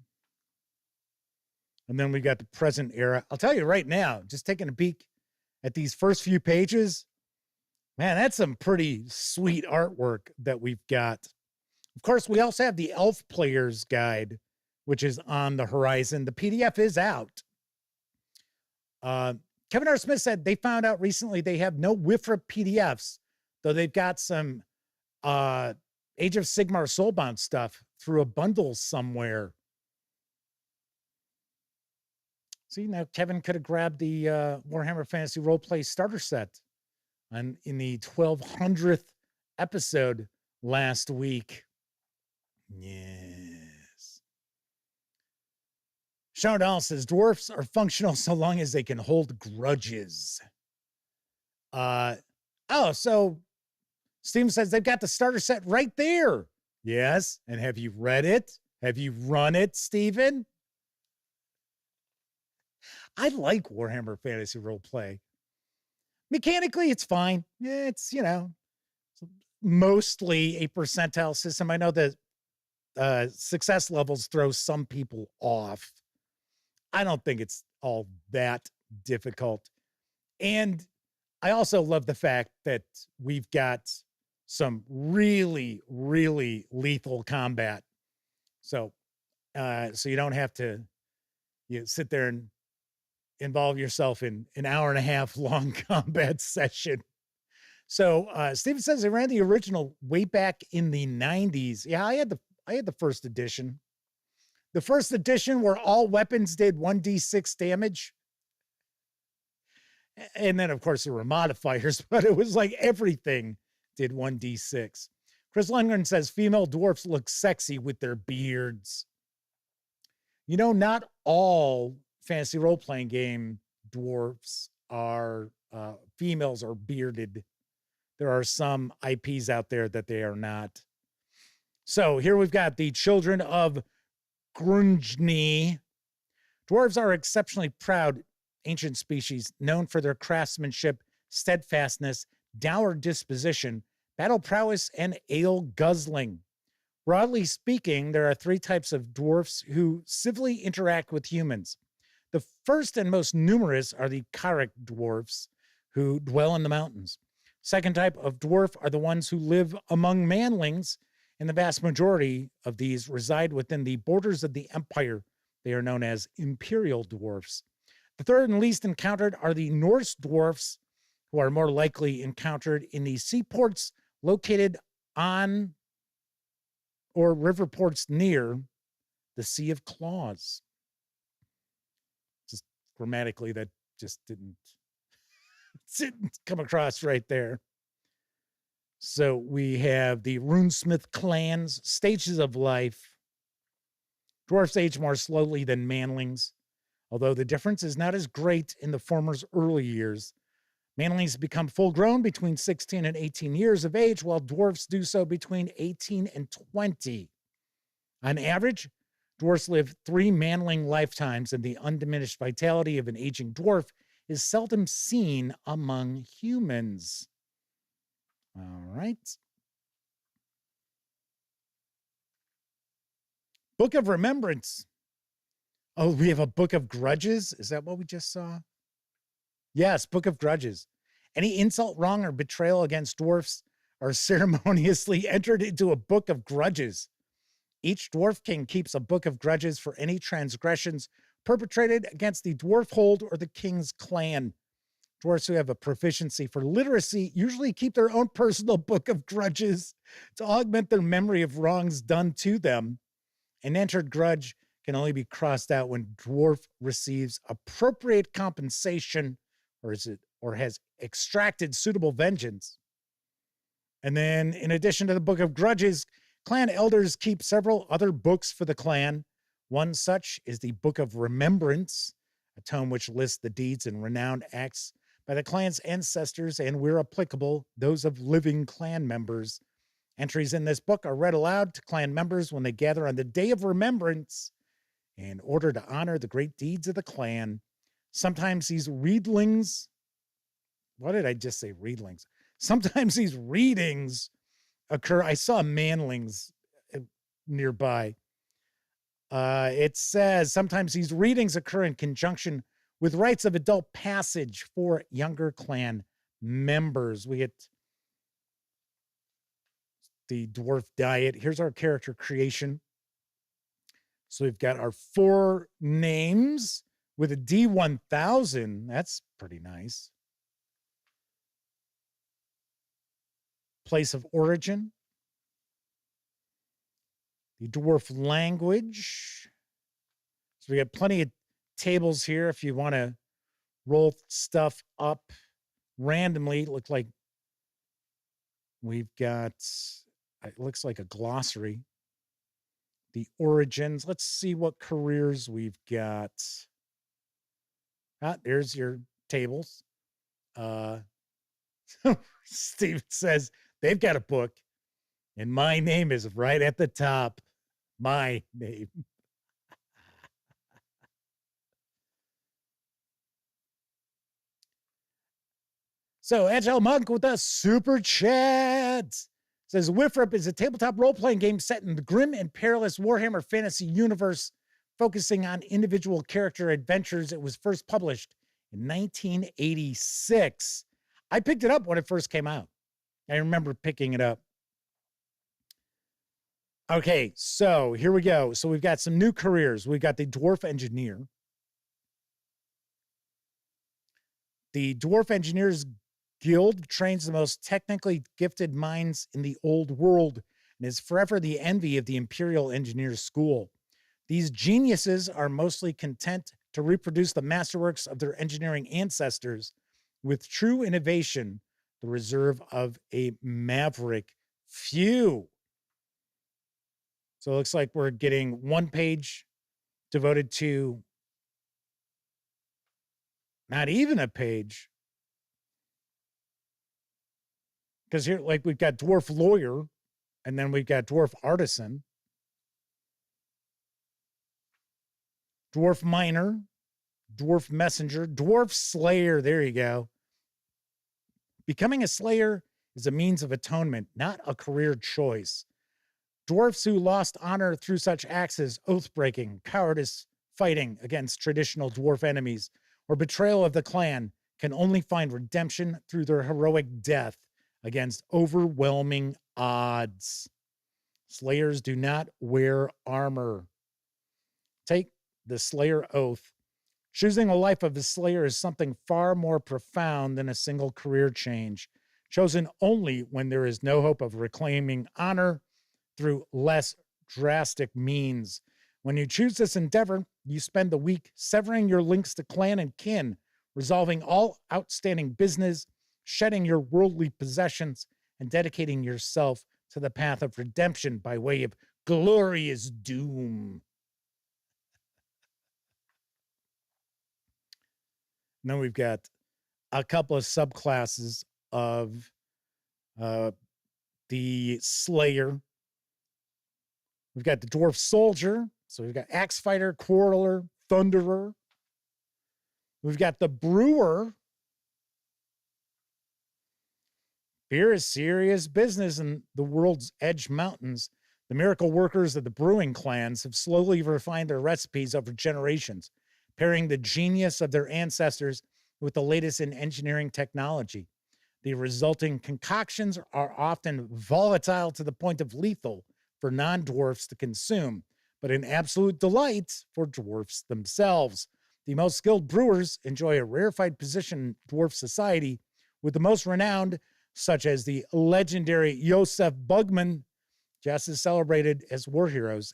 and then we got the present era. I'll tell you right now, just taking a peek at these first few pages, man, that's some pretty sweet artwork that we've got. Of course, we also have the Elf Player's Guide, which is on the horizon. The PDF is out. Kevin R. Smith said they found out recently they have no WIFRA PDFs, though they've got some Age of Sigmar Soulbound stuff through a bundle somewhere. See, now Kevin could have grabbed the Warhammer Fantasy Roleplay starter set in the 1200th episode last week. Yes. Sean Dahl says, dwarfs are functional so long as they can hold grudges. So Steven says they've got the starter set right there. Yes. And have you read it? Have you run it, Steven? I like Warhammer Fantasy Roleplay. Mechanically, it's fine. It's, mostly a percentile system. I know that success levels throw some people off. I don't think it's all that difficult. And I also love the fact that we've got some really, really lethal combat. So you don't have to sit there and involve yourself in an hour and a half long combat session. So Steven says they ran the original way back in the 90s. Yeah, I had the first edition. The first edition where all weapons did 1d6 damage. And then, of course, there were modifiers, but it was like everything did 1d6. Chris Lundgren says female dwarfs look sexy with their beards. Not all fantasy role-playing game dwarfs are females or bearded. There are some IPs out there that they are not. So here we've got the Children of Grungni. Dwarves are exceptionally proud ancient species known for their craftsmanship, steadfastness, dour disposition, battle prowess, and ale guzzling. Broadly speaking, there are 3 types of dwarfs who civilly interact with humans. The first and most numerous are the Karik dwarfs, who dwell in the mountains. Second type of dwarf are the ones who live among manlings, and the vast majority of these reside within the borders of the empire. They are known as imperial dwarfs. The third and least encountered are the Norse dwarfs, who are more likely encountered in the seaports located on or river ports near the Sea of Claws. Just grammatically, that just didn't come across right there. So we have the Runesmith clans, stages of life. Dwarfs age more slowly than manlings, although the difference is not as great in the former's early years. Manlings become full-grown between 16 and 18 years of age, while dwarfs do so between 18 and 20. On average, dwarfs live 3 manling lifetimes, and the undiminished vitality of an aging dwarf is seldom seen among humans. All right. Book of Remembrance. Oh, we have a Book of Grudges? Is that what we just saw? Yes, Book of Grudges. Any insult, wrong, or betrayal against dwarfs are ceremoniously entered into a Book of Grudges. Each dwarf king keeps a Book of Grudges for any transgressions perpetrated against the dwarf hold or the king's clan. Dwarfs who have a proficiency for literacy usually keep their own personal Book of Grudges to augment their memory of wrongs done to them. An entered grudge can only be crossed out when dwarf receives appropriate compensation or has extracted suitable vengeance. And then, in addition to the Book of Grudges, clan elders keep several other books for the clan. One such is the Book of Remembrance, a tome which lists the deeds and renowned acts by the clan's ancestors and, where applicable, those of living clan members. Entries in this book are read aloud to clan members when they gather on the Day of Remembrance in order to honor the great deeds of the clan. Sometimes these readlings, what did I just say, readlings? Sometimes these readings occur. I saw manlings nearby. It says sometimes these readings occur in conjunction with rites of adult passage for younger clan members. We get the dwarf diet. Here's our character creation. So we've got our 4 names with a D1000. That's pretty nice. Place of origin. The dwarf language. So we got plenty of tables here if you want to roll stuff up randomly. It looks like we've got, it looks like a glossary. The origins. Let's see what careers we've got. There's your tables. Steve says they've got a book, and my name is right at the top. My name. So, Agile Monk with a super chat says Wifrup is a tabletop role-playing game set in the grim and perilous Warhammer Fantasy universe, focusing on individual character adventures. It was first published in 1986. I picked it up when it first came out. I remember picking it up. Okay, so here we go. So we've got some new careers. We've got the Dwarf Engineer. The Dwarf Engineers Guild trains the most technically gifted minds in the old world and is forever the envy of the Imperial Engineers School. These geniuses are mostly content to reproduce the masterworks of their engineering ancestors with true innovation, the reserve of a maverick few. So it looks like we're getting 1 page devoted to not even a page. Because here, like, we've got Dwarf Lawyer, and then we've got Dwarf Artisan, Dwarf Miner, Dwarf Messenger, Dwarf Slayer. There you go. Becoming a Slayer is a means of atonement, not a career choice. Dwarfs who lost honor through such acts as oath-breaking, cowardice, fighting against traditional dwarf enemies, or betrayal of the clan can only find redemption through their heroic death against overwhelming odds. Slayers do not wear armor. Take the Slayer Oath. Choosing a life of a Slayer is something far more profound than a single career change, chosen only when there is no hope of reclaiming honor through less drastic means. When you choose this endeavor, you spend the week severing your links to clan and kin, resolving all outstanding business, shedding your worldly possessions, and dedicating yourself to the path of redemption by way of glorious doom. Then we've got a couple of subclasses of the Slayer. We've got the Dwarf Soldier. So we've got Axe Fighter, Quarreler, Thunderer. We've got the brewer. Beer is serious business in the world's edge mountains. The miracle workers of the brewing clans have slowly refined their recipes over generations, pairing the genius of their ancestors with the latest in engineering technology. The resulting concoctions are often volatile to the point of lethal for non-dwarfs to consume, but an absolute delight for dwarfs themselves. The most skilled brewers enjoy a rarefied position in dwarf society, with the most renowned, such as the legendary Josef Bugman, just as celebrated as war heroes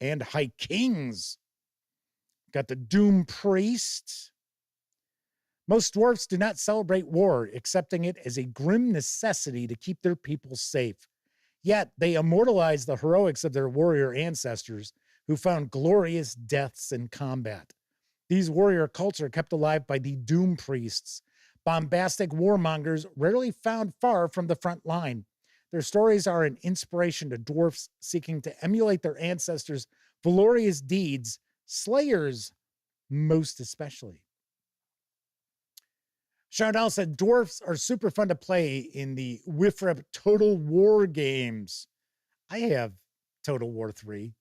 and high kings. Got the Doom Priest. Most dwarfs do not celebrate war, accepting it as a grim necessity to keep their people safe. Yet they immortalize the heroics of their warrior ancestors who found glorious deaths in combat. These warrior cults are kept alive by the Doom Priests, bombastic warmongers rarely found far from the front line. Their stories are an inspiration to dwarfs seeking to emulate their ancestors' glorious deeds, slayers most especially. Chantal said, dwarfs are super fun to play in the Wifrep Total War games. I have Total War 3.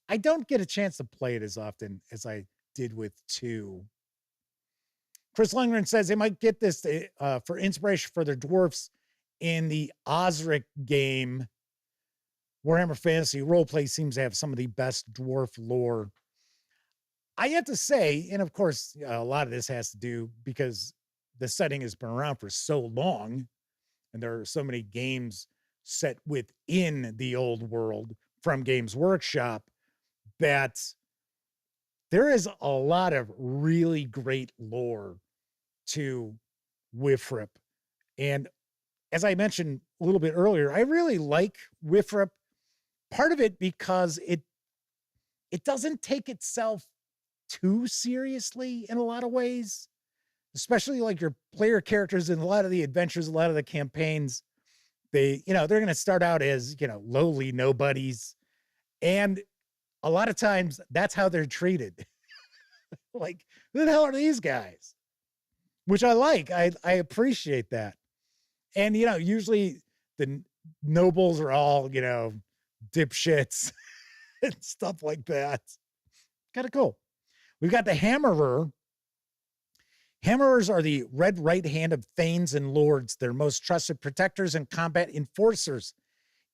I don't get a chance to play it as often as I did with 2. Chris Lundgren says they might get this for inspiration for their dwarfs in the Osric game. Warhammer Fantasy Roleplay seems to have some of the best dwarf lore. I have to say, and of course, a lot of this has to do because the setting has been around for so long, and there are so many games set within the old world from Games Workshop, that there is a lot of really great lore to Wifrep. And as I mentioned a little bit earlier, I really like Wifrep, part of it because it doesn't take itself too seriously in a lot of ways, especially like your player characters in a lot of the adventures, a lot of the campaigns. They're going to start out as, lowly nobodies. And a lot of times that's how they're treated. Like, who the hell are these guys? Which I like. I appreciate that. And, usually the nobles are all, dipshits and stuff like that. Kind of cool. We've got the Hammerer. Hammerers are the red right hand of thanes and lords. They're most trusted protectors and combat enforcers.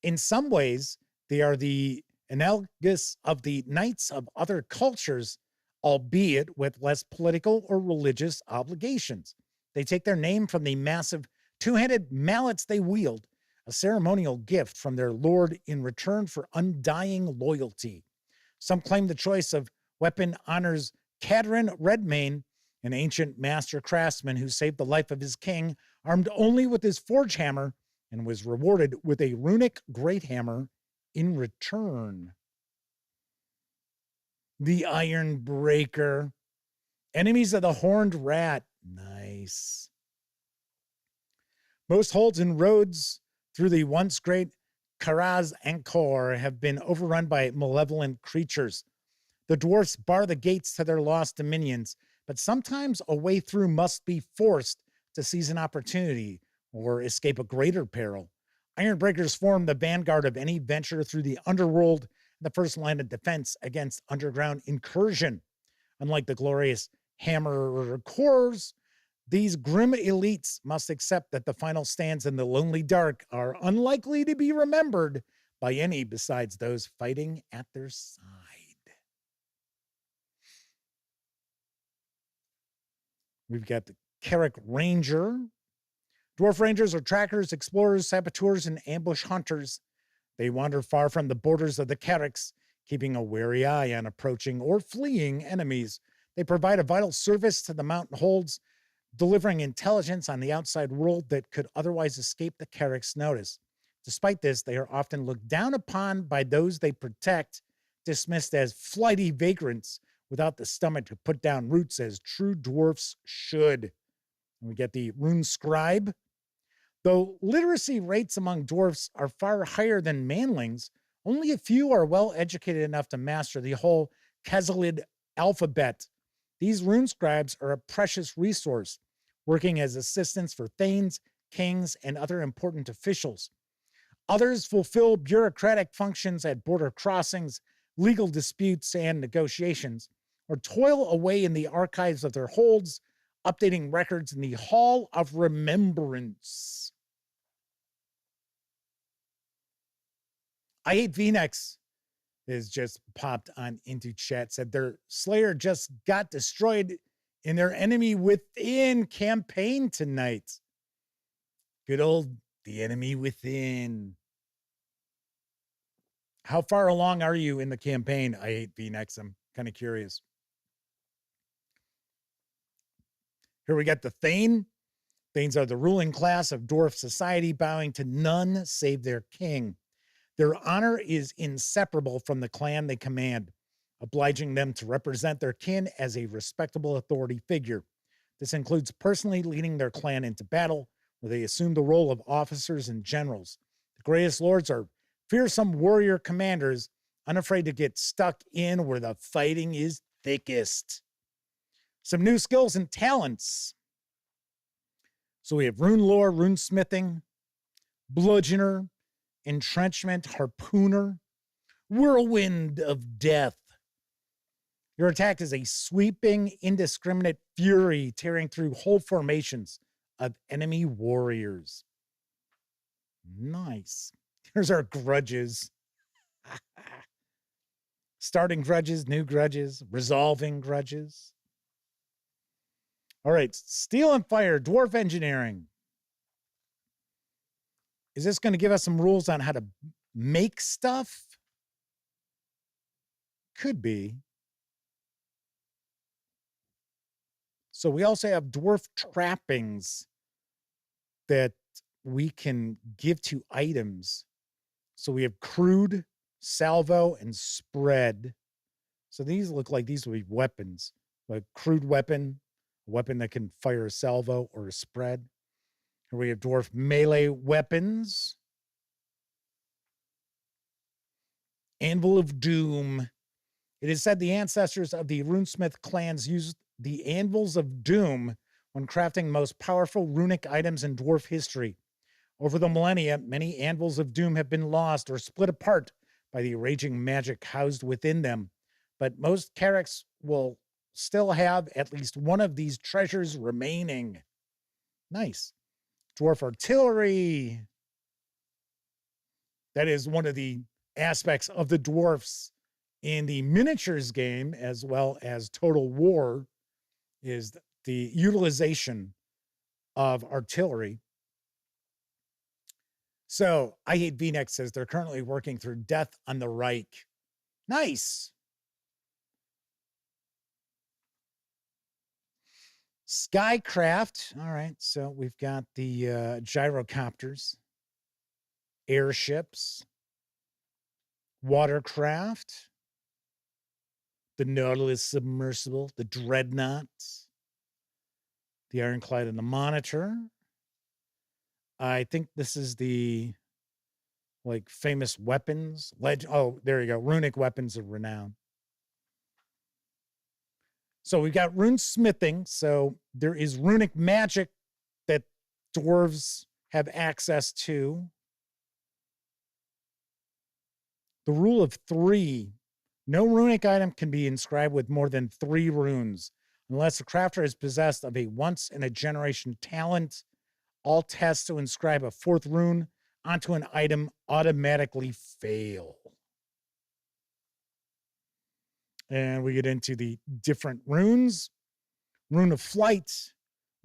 In some ways, they are the analogous of the knights of other cultures, albeit with less political or religious obligations. They take their name from the massive two-handed mallets they wield, a ceremonial gift from their lord in return for undying loyalty. Some claim the choice of weapon honors Cadrin Redmane, an ancient master craftsman who saved the life of his king, armed only with his forge hammer, and was rewarded with a runic great hammer in return. The Iron Breaker. Enemies of the Horned Rat. Nice. Most holds and roads through the once great Karaz Angkor have been overrun by malevolent creatures. The dwarfs bar the gates to their lost dominions, but sometimes a way through must be forced to seize an opportunity or escape a greater peril. Ironbreakers form the vanguard of any venture through the underworld, the first line of defense against underground incursion. Unlike the glorious Hammer Corps, these grim elites must accept that the final stands in the lonely dark are unlikely to be remembered by any besides those fighting at their side. We've got the Carrick Ranger. Dwarf Rangers are trackers, explorers, saboteurs, and ambush hunters. They wander far from the borders of the Carricks, keeping a wary eye on approaching or fleeing enemies. They provide a vital service to the mountain holds, delivering intelligence on the outside world that could otherwise escape the Carrick's notice. Despite this, they are often looked down upon by those they protect, dismissed as flighty vagrants without the stomach to put down roots as true dwarfs should. And we get the Rune Scribe. Though literacy rates among dwarfs are far higher than manlings, only a few are well educated enough to master the whole Kazalid alphabet. These rune scribes are a precious resource, working as assistants for thanes, kings, and other important officials. Others fulfill bureaucratic functions at border crossings, legal disputes, and negotiations, or toil away in the archives of their holds, updating records in the Hall of Remembrance. I Hate V-Necks has just popped on into chat, said their Slayer just got destroyed in their Enemy Within campaign tonight. Good old The Enemy Within. How far along are you in the campaign? I Hate V-Necks. I'm kind of curious. Here we got the Thane. Thanes are the ruling class of dwarf society, bowing to none save their king. Their honor is inseparable from the clan they command, obliging them to represent their kin as a respectable authority figure. This includes personally leading their clan into battle, where they assume the role of officers and generals. The greatest lords are fearsome warrior commanders, unafraid to get stuck in where the fighting is thickest. Some new skills and talents. So we have rune lore, rune smithing, bludgeoner, entrenchment, harpooner, whirlwind of death. Your attack is a sweeping, indiscriminate fury tearing through whole formations of enemy warriors. Nice. Here's our grudges. Starting grudges, new grudges, resolving grudges. All right, Steel and Fire, Dwarf Engineering. Is this going to give us some rules on how to make stuff? Could be. So we also have dwarf trappings that we can give to items. So we have crude, salvo, and spread. So these look like these would be weapons. Like crude weapon, a weapon that can fire a salvo or a spread. Here we have dwarf melee weapons. Anvil of Doom. It is said the ancestors of the runesmith clans used the Anvils of Doom when crafting most powerful runic items in dwarf history. Over the millennia, many Anvils of Doom have been lost or split apart by the raging magic housed within them, but most Carracks will still have at least one of these treasures remaining. Nice. Dwarf artillery. That is one of the aspects of the dwarfs in the miniatures game, as well as Total War, is the utilization of artillery. So I Hate V-Neck says they're currently working through Death on the Reich. Nice. Skycraft. All right, so we've got the gyrocopters, airships, watercraft, the Nautilus submersible, the Dreadnought, the Ironclad and the Monitor. I think this is the like famous weapons. Oh, there you go. Runic weapons of renown. So we've got rune smithing. So there is runic magic that dwarves have access to. The rule of 3. No runic item can be inscribed with more than 3 runes unless the crafter is possessed of a once-in-a-generation talent. All tests to inscribe a 4th rune onto an item automatically fail. And we get into the different runes. Rune of Flight,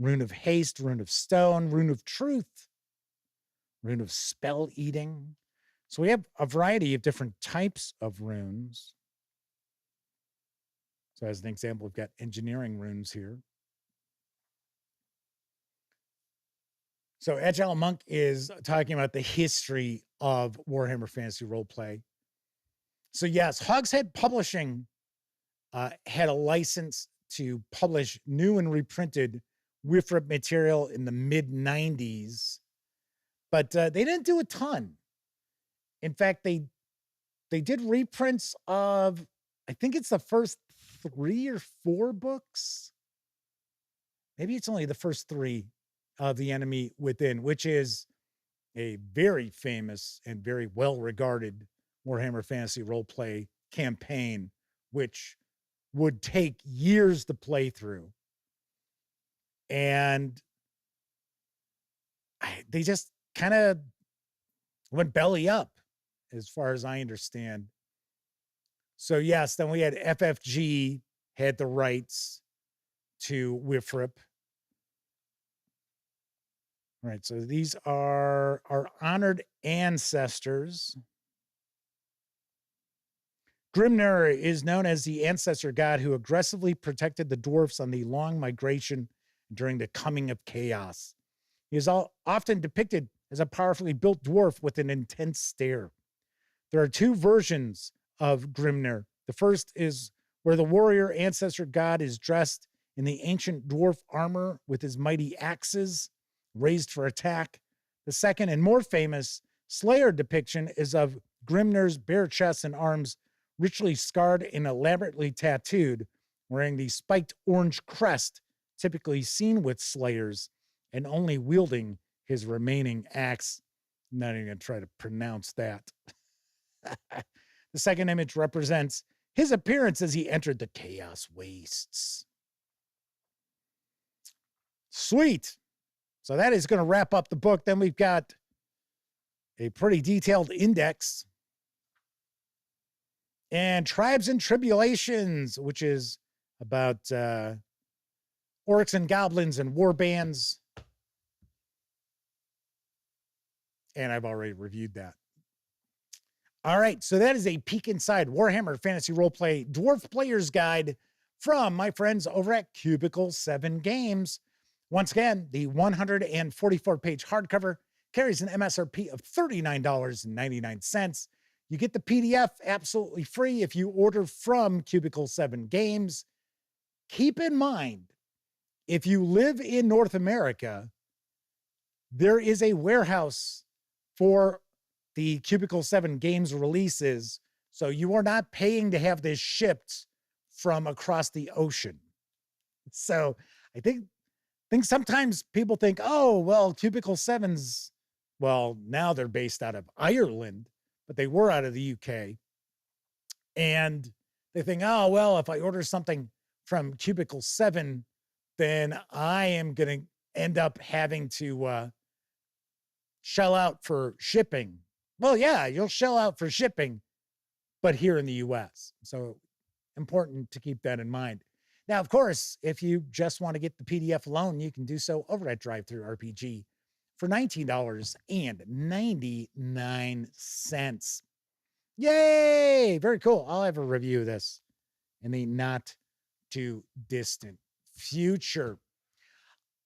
Rune of Haste, Rune of Stone, Rune of Truth, Rune of Spell Eating. So we have a variety of different types of runes. So as an example, we've got engineering runes here. So Agile Monk is talking about the history of Warhammer Fantasy Roleplay. So yes, Hogshead Publishing had a license to publish new and reprinted WIFRP material in the mid-90s, but they didn't do a ton. In fact, they did reprints of, I think it's the first 3 or 4 books. Maybe it's only the first 3 of The Enemy Within, which is a very famous and very well-regarded Warhammer Fantasy Roleplay campaign, which would take years to play through. And they just kind of went belly up, as far as I understand. So yes, then we had FFG had the rights to Wifrip. All right, so these are our honored ancestors. Grimnir is known as the ancestor god who aggressively protected the dwarfs on the long migration during the coming of chaos. He is often depicted as a powerfully built dwarf with an intense stare. There are 2 versions of Grimnir. The first is where the warrior ancestor god is dressed in the ancient dwarf armor with his mighty axes raised for attack. The second and more famous Slayer depiction is of Grimnir's bare chest and arms, richly scarred and elaborately tattooed, wearing the spiked orange crest typically seen with Slayers, and only wielding his remaining axe. I'm not even going to try to pronounce that. The second image represents his appearance as he entered the Chaos Wastes. Sweet. So that is going to wrap up the book. Then we've got a pretty detailed index. And Tribes and Tribulations, which is about orcs and goblins and war bands. And I've already reviewed that. All right, so that is a peek inside Warhammer Fantasy Roleplay Dwarf Player's Guide from my friends over at Cubicle 7 Games. Once again, the 144-page hardcover carries an MSRP of $39.99. You get the PDF absolutely free if you order from Cubicle 7 Games. Keep in mind, if you live in North America, there is a warehouse for the Cubicle 7 Games releases, so you are not paying to have this shipped from across the ocean. So I think sometimes people think, oh, well, Cubicle 7's, well, now they're based out of Ireland, but they were out of the UK. And they think, oh, well, if I order something from Cubicle 7, then I am going to end up having to shell out for shipping. Well, yeah, you'll shell out for shipping, but here in the US. So important to keep that in mind. Now, of course, if you just want to get the PDF alone, you can do so over at DriveThruRPG for $19.99. Yay! Very cool. I'll have a review of this in the not too distant future.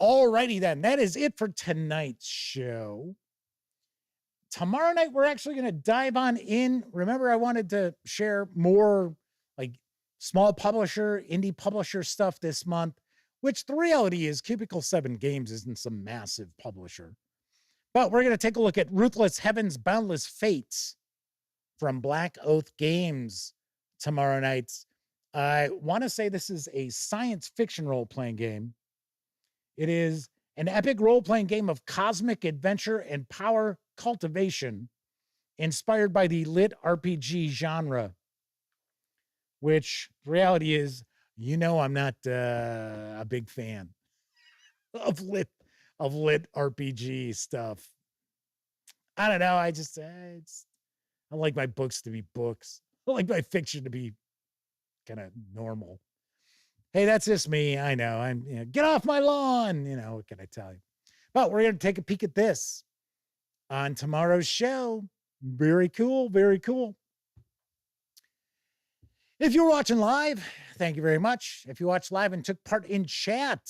Alrighty then, that is it for tonight's show. Tomorrow night, we're actually going to dive on in. Remember, I wanted to share more like small publisher, indie publisher stuff this month, which the reality is Cubicle 7 Games isn't some massive publisher. But we're going to take a look at Ruthless Heaven's Boundless Fates from Black Oath Games tomorrow night. I want to say this is a science fiction role-playing game. It is an epic role-playing game of cosmic adventure and power cultivation inspired by the lit RPG genre, which the reality is, you know, I'm not a big fan of lit RPG stuff. I don't know. I just, I like my books to be books. I like my fiction to be kind of normal. Hey, that's just me. I know. Get off my lawn. You know, what can I tell you? But we're going to take a peek at this on tomorrow's show. Very cool. Very cool. If you're watching live, thank you very much. If you watched live and took part in chat,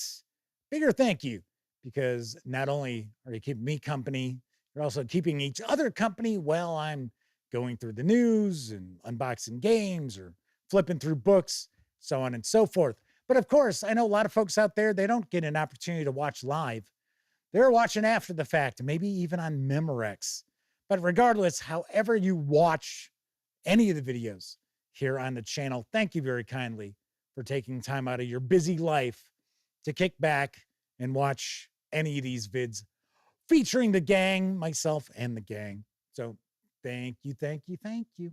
bigger thank you, because not only are you keeping me company, you're also keeping each other company while I'm going through the news and unboxing games or flipping through books, so on and so forth. But of course, I know a lot of folks out there, they don't get an opportunity to watch live. They're watching after the fact, maybe even on Memorex. But regardless, however you watch any of the videos here on the channel, thank you very kindly for taking time out of your busy life to kick back and watch any of these vids featuring the gang, myself and the gang. So thank you, thank you, thank you.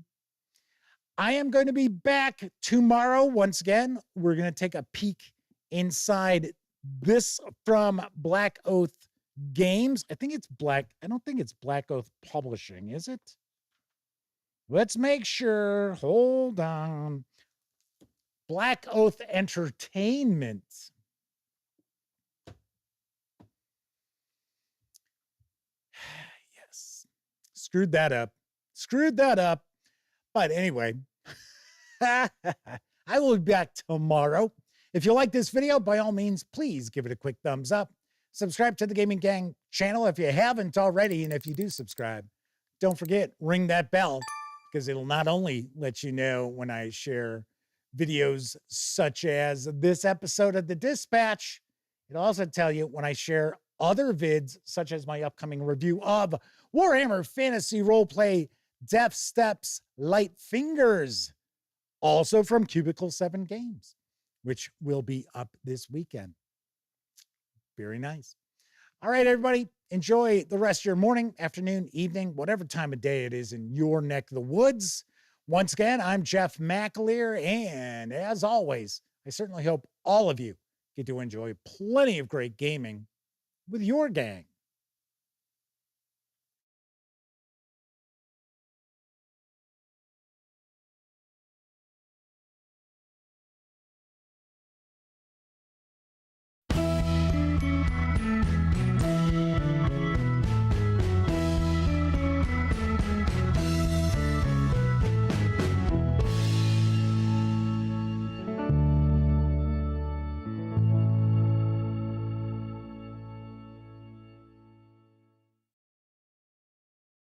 I am going to be back tomorrow. Once again, we're going to take a peek inside this from Black Oath Games. I don't think it's Black Oath Publishing, is it? Let's make sure. Hold on. Black Oath Entertainment. Yes. Screwed that up. But anyway, I will be back tomorrow. If you like this video, by all means, please give it a quick thumbs up. Subscribe to the Gaming Gang channel if you haven't already. And if you do subscribe, don't forget, ring that bell, because it'll not only let you know when I share videos such as this episode of The Dispatch, it'll also tell you when I share other vids, such as my upcoming review of Warhammer Fantasy Roleplay Death Steps Light Fingers, also from Cubicle 7 Games, which will be up this weekend. Very nice. All right, everybody, enjoy the rest of your morning, afternoon, evening, whatever time of day it is in your neck of the woods. Once again, I'm Jeff McAleer, and as always, I certainly hope all of you get to enjoy plenty of great gaming with your gang.